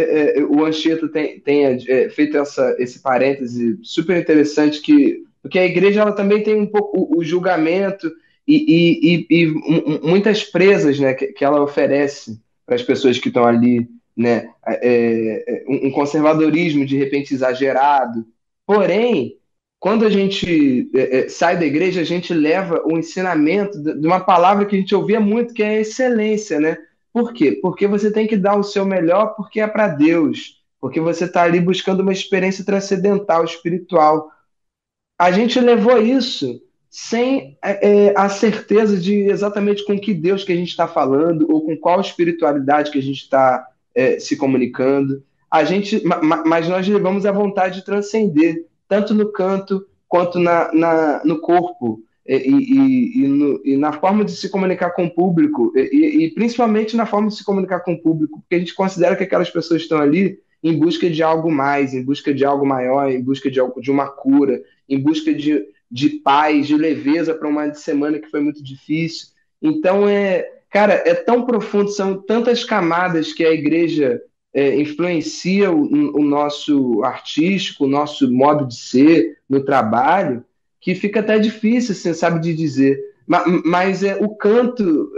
o Anchieta tenha feito esse parêntese super interessante, porque a igreja ela também tem um pouco o julgamento e muitas presas, né, que ela oferece para as pessoas que estão ali, né, um conservadorismo de repente exagerado. Porém, quando a gente sai da igreja, a gente leva o ensinamento de uma palavra que a gente ouvia muito, que é a excelência, né? Por quê? Porque você tem que dar o seu melhor porque é para Deus, porque você está ali buscando uma experiência transcendental, espiritual. A gente levou isso sem a certeza de exatamente com que Deus que a gente está falando ou com qual espiritualidade que a gente está se comunicando. Mas nós levamos a vontade de transcender, tanto no canto quanto no corpo e na forma de se comunicar com o público e principalmente na forma de se comunicar com o público, porque a gente considera que aquelas pessoas estão ali em busca de algo mais, em busca de algo maior, em busca de uma cura, em busca de paz, de leveza para uma semana que foi muito difícil. Então, cara, é tão profundo, são tantas camadas que a igreja influencia o nosso artístico, o nosso modo de ser no trabalho, que fica até difícil, assim, sabe, de dizer. Mas o canto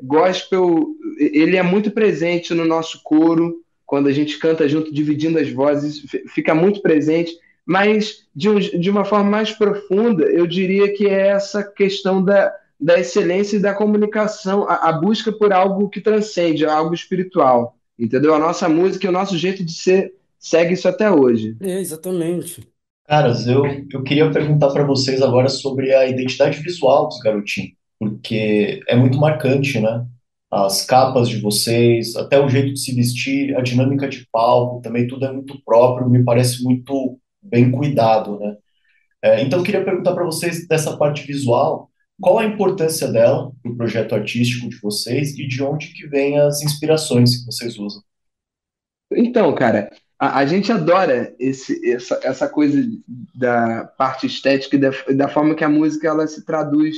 gospel, ele é muito presente no nosso coro, quando a gente canta junto, dividindo as vozes, fica muito presente. Mas de uma forma mais profunda, eu diria que é essa questão da excelência e da comunicação, a busca por algo que transcende, algo espiritual. Entendeu? A nossa música e o nosso jeito de ser segue isso até hoje. É, exatamente. Caras, eu queria perguntar para vocês agora sobre a identidade visual dos Garotinho, porque é muito marcante, né? As capas de vocês, até o jeito de se vestir, a dinâmica de palco, também tudo é muito próprio, me parece muito bem cuidado, né? Então eu queria perguntar para vocês dessa parte visual, qual a importância dela para o projeto artístico de vocês e de onde que vêm as inspirações que vocês usam? Então, cara, a gente adora essa coisa da parte estética e da forma que a música ela se traduz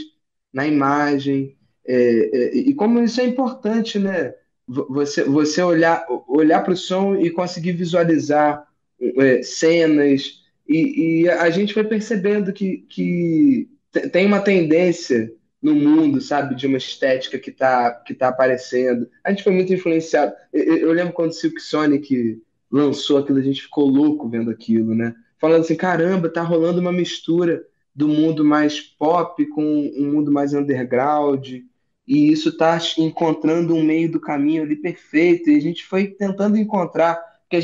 na imagem. E como isso é importante, né? Você olhar para o som e conseguir visualizar cenas, e a gente vai percebendo que tem uma tendência no mundo, sabe, de uma estética que tá aparecendo. A gente foi muito influenciado. Eu lembro quando o Silk Sonic lançou aquilo, a gente ficou louco vendo aquilo, né? Falando assim, caramba, tá rolando uma mistura do mundo mais pop com um mundo mais underground, e isso tá encontrando um meio do caminho ali perfeito, e a gente foi tentando encontrar, porque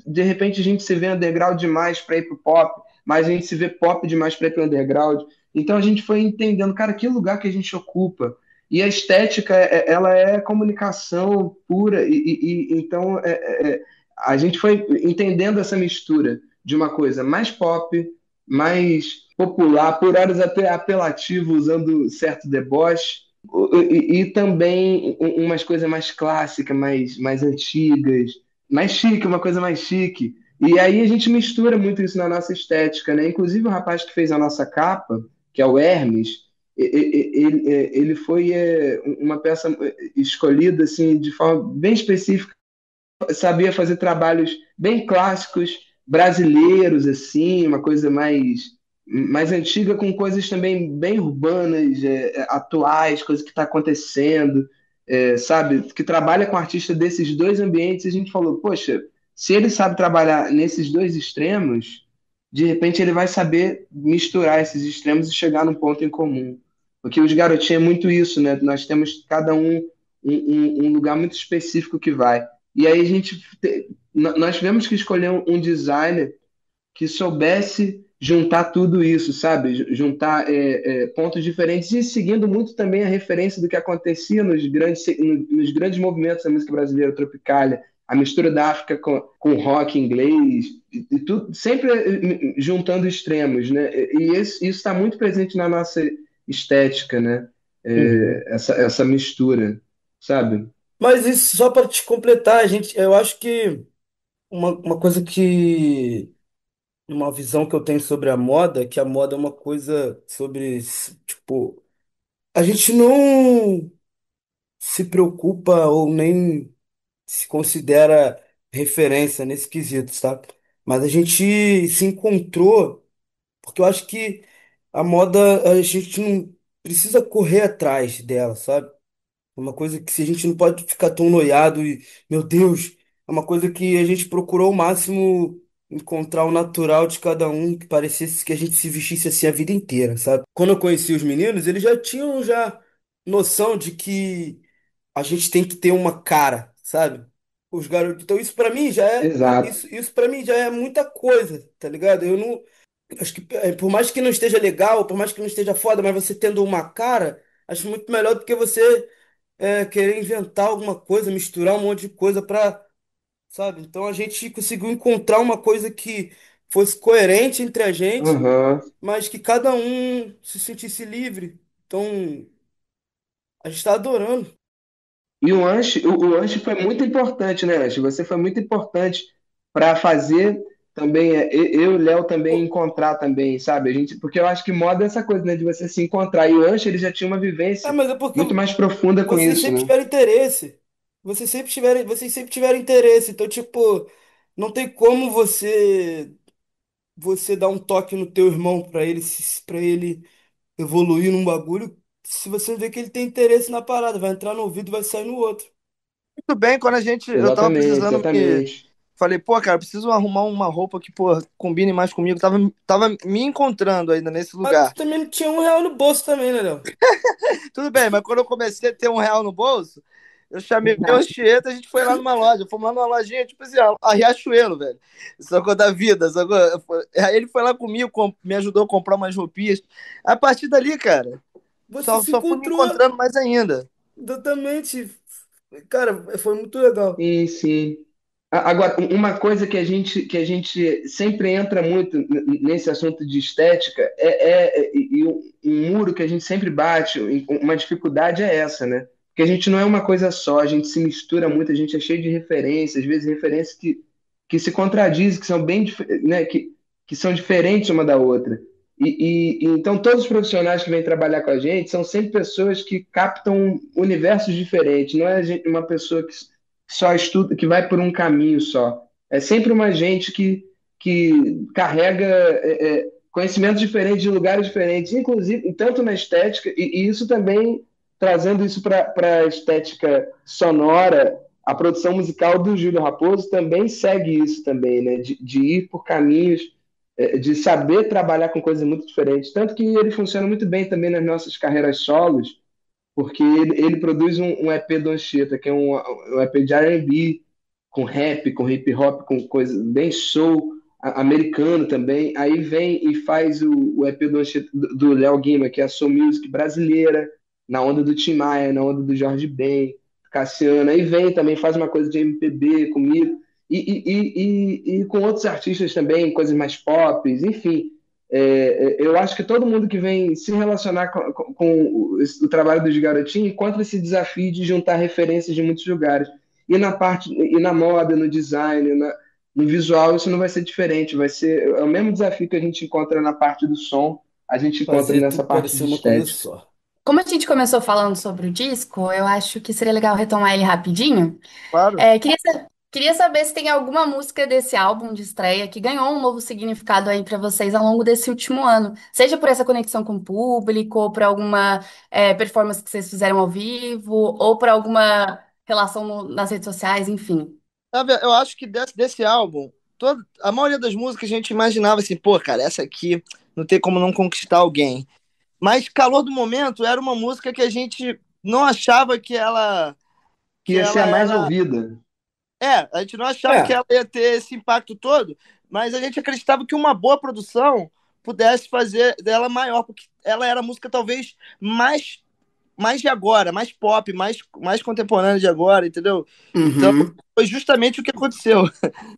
de repente, a gente se vê underground demais para ir pro pop, mas a gente se vê pop demais para ir pro underground. Então a gente foi entendendo, cara, que lugar que a gente ocupa. E a estética, ela é comunicação pura, então a gente foi entendendo essa mistura de uma coisa mais pop, mais popular, por horas até apelativo, usando certo deboche, E também umas coisas mais clássicas, mais antigas, mais chique, uma coisa mais chique. E aí a gente mistura muito isso na nossa estética, né? Inclusive o rapaz que fez a nossa capa, que é o Hermes, ele foi uma peça escolhida assim de forma bem específica, sabia fazer trabalhos bem clássicos, brasileiros, assim, uma coisa mais antiga, com coisas também bem urbanas, atuais, coisas que está acontecendo, sabe? Que trabalha com artista desses dois ambientes. E a gente falou, poxa, se ele sabe trabalhar nesses dois extremos, de repente ele vai saber misturar esses extremos e chegar num ponto em comum. Porque os garotinhos é muito isso, né? Nós temos cada um lugar muito específico que vai. E aí nós tivemos que escolher um designer que soubesse juntar tudo isso, sabe? Juntar pontos diferentes e seguindo muito também a referência do que acontecia nos grandes movimentos da música brasileira, Tropicália, a mistura da África com rock inglês, e tudo, sempre juntando extremos, né? E isso está muito presente na nossa estética, né? Uhum. Essa mistura, sabe? Mas isso só para te completar, gente, eu acho que uma coisa que uma visão que eu tenho sobre a moda é que a moda é uma coisa sobre, tipo, a gente não se preocupa ou nem se considera referência nesse quesito, tá? Mas a gente se encontrou, porque eu acho que a moda, a gente não precisa correr atrás dela, sabe? É uma coisa que se a gente não pode ficar tão noiado e, meu Deus, é uma coisa que a gente procurou ao máximo encontrar o natural de cada um, que parecesse que a gente se vestisse assim a vida inteira, sabe? Quando eu conheci os meninos, eles já tinham já noção de que a gente tem que ter uma cara, sabe? Os garotos, então isso pra mim já é Exato. isso para mim já é muita coisa, tá ligado? Eu não acho que por mais que não esteja legal, por mais que não esteja foda, mas você tendo uma cara, acho muito melhor do que você querer inventar alguma coisa, misturar um monte de coisa pra, sabe? Então a gente conseguiu encontrar uma coisa que fosse coerente entre a gente, Aham. mas que cada um se sentisse livre. Então a gente tá adorando. E o Anche foi muito importante, né, Anche? Você foi muito importante para fazer também, eu e o Léo também Pô, encontrar também, sabe? A gente, porque eu acho que moda é essa coisa, né, de você se encontrar. E o Anche, ele já tinha uma vivência mas é porque muito mais profunda com vocês isso, sempre né? tiveram interesse. Vocês sempre tiveram interesse. Então, tipo, não tem como você dar um toque no teu irmão para ele evoluir num bagulho, se você vê que ele tem interesse na parada, vai entrar no ouvido e vai sair no outro. Muito bem, quando eu tava Exatamente, precisando me. exatamente. Falei, pô, cara, preciso arrumar uma roupa que, pô, combine mais comigo. Tava me encontrando ainda nesse Mas tu lugar. também não tinha R$ 1 no bolso também, né, Léo? Tudo bem, mas quando eu comecei a ter R$ 1 no bolso, eu chamei o Anchieta, a gente foi lá numa loja. Fomos lá numa lojinha, tipo assim, a Riachuelo, velho. Sacou da vida, sacou? Aí ele foi lá comigo, me ajudou a comprar umas roupinhas. A partir dali, cara, Você só, se só fui me encontrou encontrando mais ainda. totalmente. Cara, foi muito legal. Sim, sim. Agora, uma coisa que a gente sempre entra muito nesse assunto de estética e um muro que a gente sempre bate, uma dificuldade é essa, né? Porque a gente não é uma coisa só, a gente se mistura muito, a gente é cheio de referências, às vezes referências que se contradizem, que são né, que são diferentes uma da outra. Então todos os profissionais que vêm trabalhar com a gente são sempre pessoas que captam universos diferentes, não é uma pessoa que só estuda, que vai por um caminho só. É sempre uma gente que carrega conhecimentos diferentes de lugares diferentes, inclusive tanto na estética, e isso também trazendo isso para a estética sonora, a produção musical do Júlio Raposo também segue isso também, né? De ir por caminhos, de saber trabalhar com coisas muito diferentes. Tanto que ele funciona muito bem também nas nossas carreiras solos, porque ele produz um EP do Anchieta, que é um EP de R&B, com rap, com hip hop, com coisa bem soul, americano também. Aí vem e faz o EP do Anchieta, do Léo Guima, que é a soul music brasileira, na onda do Tim Maia, na onda do Jorge Ben, Cassiano. Aí vem também, faz uma coisa de MPB comigo, e com outros artistas também, coisas mais pop, enfim. Eu acho que todo mundo que vem se relacionar com o trabalho dos garotinhos encontra esse desafio de juntar referências de muitos lugares. E na moda, no design, no visual, isso não vai ser diferente. Vai ser o mesmo desafio que a gente encontra na parte do som, a gente encontra Fazer nessa tudo parte parecer de uma coisa estética. só. Como a gente começou falando sobre o disco, eu acho que seria legal retomar ele rapidinho. Claro. Queria saber se tem alguma música desse álbum de estreia que ganhou um novo significado aí pra vocês ao longo desse último ano. Seja por essa conexão com o público, ou por alguma performance que vocês fizeram ao vivo, ou por alguma relação nas redes sociais, enfim. Sabe, eu acho que desse álbum, a maioria das músicas a gente imaginava assim, pô, cara, essa aqui não tem como não conquistar alguém. Mas Calor do Momento era uma música que a gente não achava Que que ia ser a ela mais era. ouvida. A gente não achava que É, ela ia ter esse impacto todo, mas a gente acreditava que uma boa produção pudesse fazer dela maior, porque ela era a música talvez mais de agora, mais pop, mais contemporânea de agora, entendeu? Então, uhum. foi justamente o que aconteceu.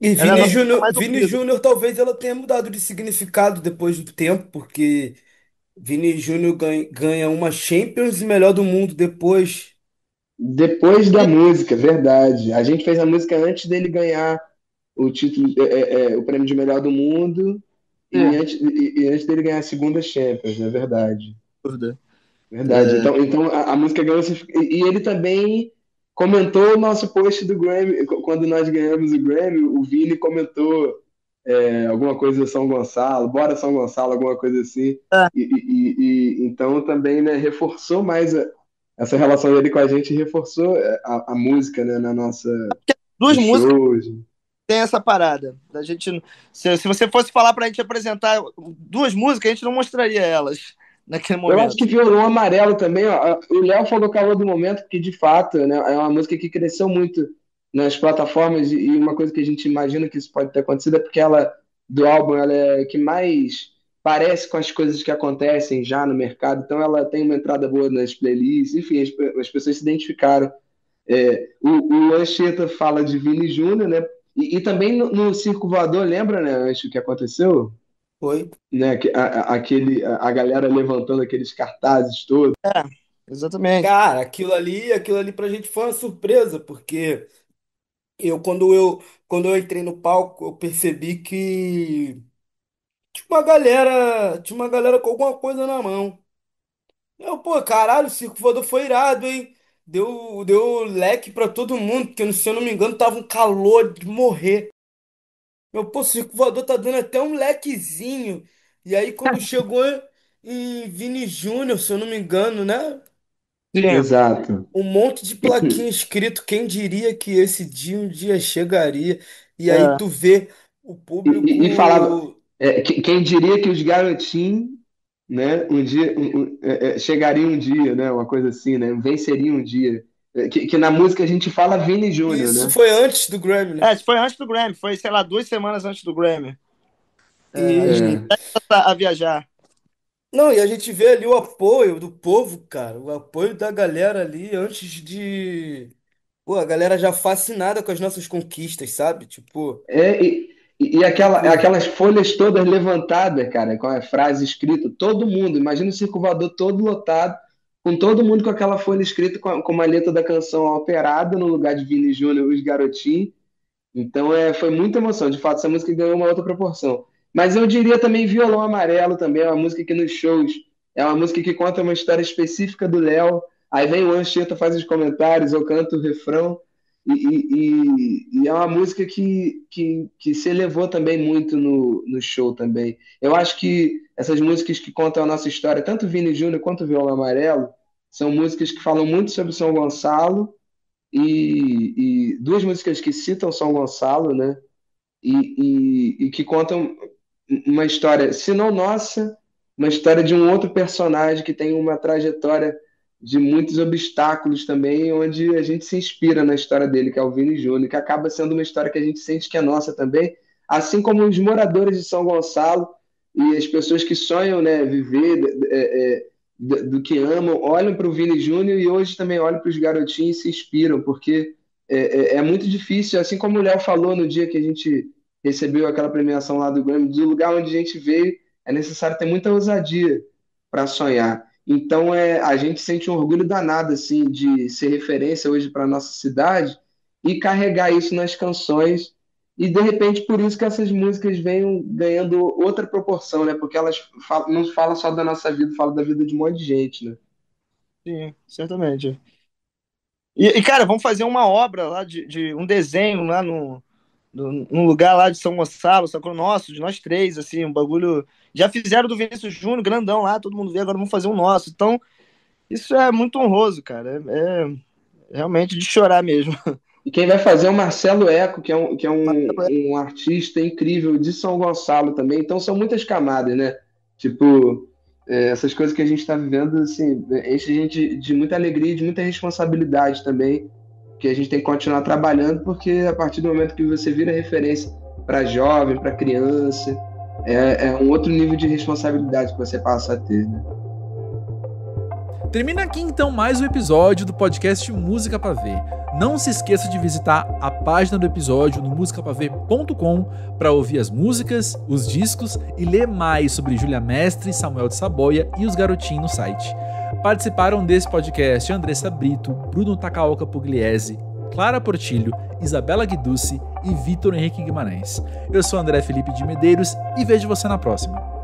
E Ela era a música mais Vini ouvida. Júnior talvez ela tenha mudado de significado depois do tempo, porque Vini Júnior ganha uma Champions e melhor do mundo depois. Depois da música, verdade. A gente fez a música antes dele ganhar o título, o prêmio de melhor do mundo Sem e antes dele ganhar a segunda Champions, é verdade. dúvida. Verdade. Então a música ganhou. E ele também comentou o nosso post do Grammy. Quando nós ganhamos o Grammy, o Vini comentou alguma coisa São Gonçalo, bora São Gonçalo, alguma coisa assim. É, Então também, né, reforçou mais essa relação dele com a gente, reforçou a música, né, na nossa, duas nos músicas shows. têm essa parada. A gente, se você fosse falar pra gente apresentar duas músicas, a gente não mostraria elas naquele Eu acho que momento. Violão Amarelo também, ó, o Léo falou calor do momento, porque de fato, né, é uma música que cresceu muito nas plataformas e uma coisa que a gente imagina que isso pode ter acontecido é porque ela, do álbum, ela é que mais parece com as coisas que acontecem já no mercado, então ela tem uma entrada boa nas playlists, enfim, as pessoas se identificaram. O Anchieta fala de Vini Júnior, né, e também no Circo Voador, lembra, né, Ancho, o que aconteceu? Foi. Né, a galera levantando aqueles cartazes todos. Exatamente. Cara, aquilo ali pra gente foi uma surpresa, porque quando eu entrei no palco, eu percebi que tinha uma galera com alguma coisa na mão. Pô, caralho, o Circo Voador foi irado, hein? Deu leque pra todo mundo, porque se eu não me engano tava um calor de morrer. Pô, o Circo Voador tá dando até um lequezinho. E aí quando chegou em Vini Júnior, se eu não me engano, né? Sim. Exato. Um monte de plaquinha escrito, quem diria que esse dia um dia chegaria. E aí É. tu vê o E falava, público. quem diria que os garotinhos, né, um dia, chegariam um dia, né, uma coisa assim, né, venceriam um dia. Que na música a gente fala Vini Júnior, Isso né? foi antes do Grammy, né? Isso foi antes do Grammy, foi, sei lá, 2 semanas antes do Grammy. A gente E É, tá a viajar. não, e a gente vê ali o apoio do povo, cara, o apoio da galera ali antes de. Pô, a galera já fascinada com as nossas conquistas, sabe? É, e Tipo, aquelas folhas todas levantadas, cara, com a frase escrita, todo mundo, imagina o Circo Voador todo lotado, com todo mundo com aquela folha escrita com uma letra da canção alterada no lugar de Vini Júnior, os garotinhos. Então foi muita emoção. De fato, essa música ganhou uma outra proporção. Mas eu diria também Violão Amarelo também, é uma música que nos shows é uma música que conta uma história específica do Léo. Aí vem o Anchieta, faz os comentários, eu canto o refrão. E é uma música que se elevou também muito no show também. Eu acho que essas músicas que contam a nossa história, tanto Vini Júnior quanto Violão Amarelo, são músicas que falam muito sobre São Gonçalo e duas músicas que citam São Gonçalo, né? E que contam uma história, se não nossa, uma história de um outro personagem que tem uma trajetória de muitos obstáculos também, onde a gente se inspira na história dele, que é o Vini Júnior, que acaba sendo uma história que a gente sente que é nossa também, assim como os moradores de São Gonçalo e as pessoas que sonham, né, viver do que amam, olham para o Vini Júnior e hoje também olham para os garotinhos e se inspiram, porque é muito difícil, assim como o Léo falou no dia que a gente recebeu aquela premiação lá do Grammy, do lugar onde a gente veio, é necessário ter muita ousadia para sonhar. Então, a gente sente um orgulho danado assim de ser referência hoje para a nossa cidade e carregar isso nas canções. E, de repente, por isso que essas músicas vêm ganhando outra proporção, né? Porque elas não falam só da nossa vida, falam da vida de um monte de gente, né? Sim, certamente. Cara, vamos fazer uma obra lá de um desenho lá num lugar lá de São Gonçalo, sacou? Nosso, de nós três, assim, um bagulho. Já fizeram do Vinícius Júnior, grandão lá, todo mundo vê, agora vamos fazer um nosso. Então, isso é muito honroso, cara. É realmente de chorar mesmo. E quem vai fazer é o Marcelo Eco, que é um artista incrível de São Gonçalo também. Então são muitas camadas, né? Tipo, essas coisas que a gente está vivendo, assim, enche a gente de muita alegria e de muita responsabilidade também, que a gente tem que continuar trabalhando, porque a partir do momento que você vira referência para jovem, para criança, é um outro nível de responsabilidade que você passa a ter, né? Termina aqui então mais um episódio do podcast Música Pra Ver. Não se esqueça de visitar a página do episódio no musicapavê.com para ouvir as músicas, os discos e ler mais sobre Júlia Mestre, Samuel de Saboia e os Garotinhos no site. Participaram desse podcast Andressa Brito, Bruno Takaoka Pugliese, Clara Portilho, Isabela Guiducci e Vitor Henrique Guimarães. Eu sou André Felipe de Medeiros e vejo você na próxima.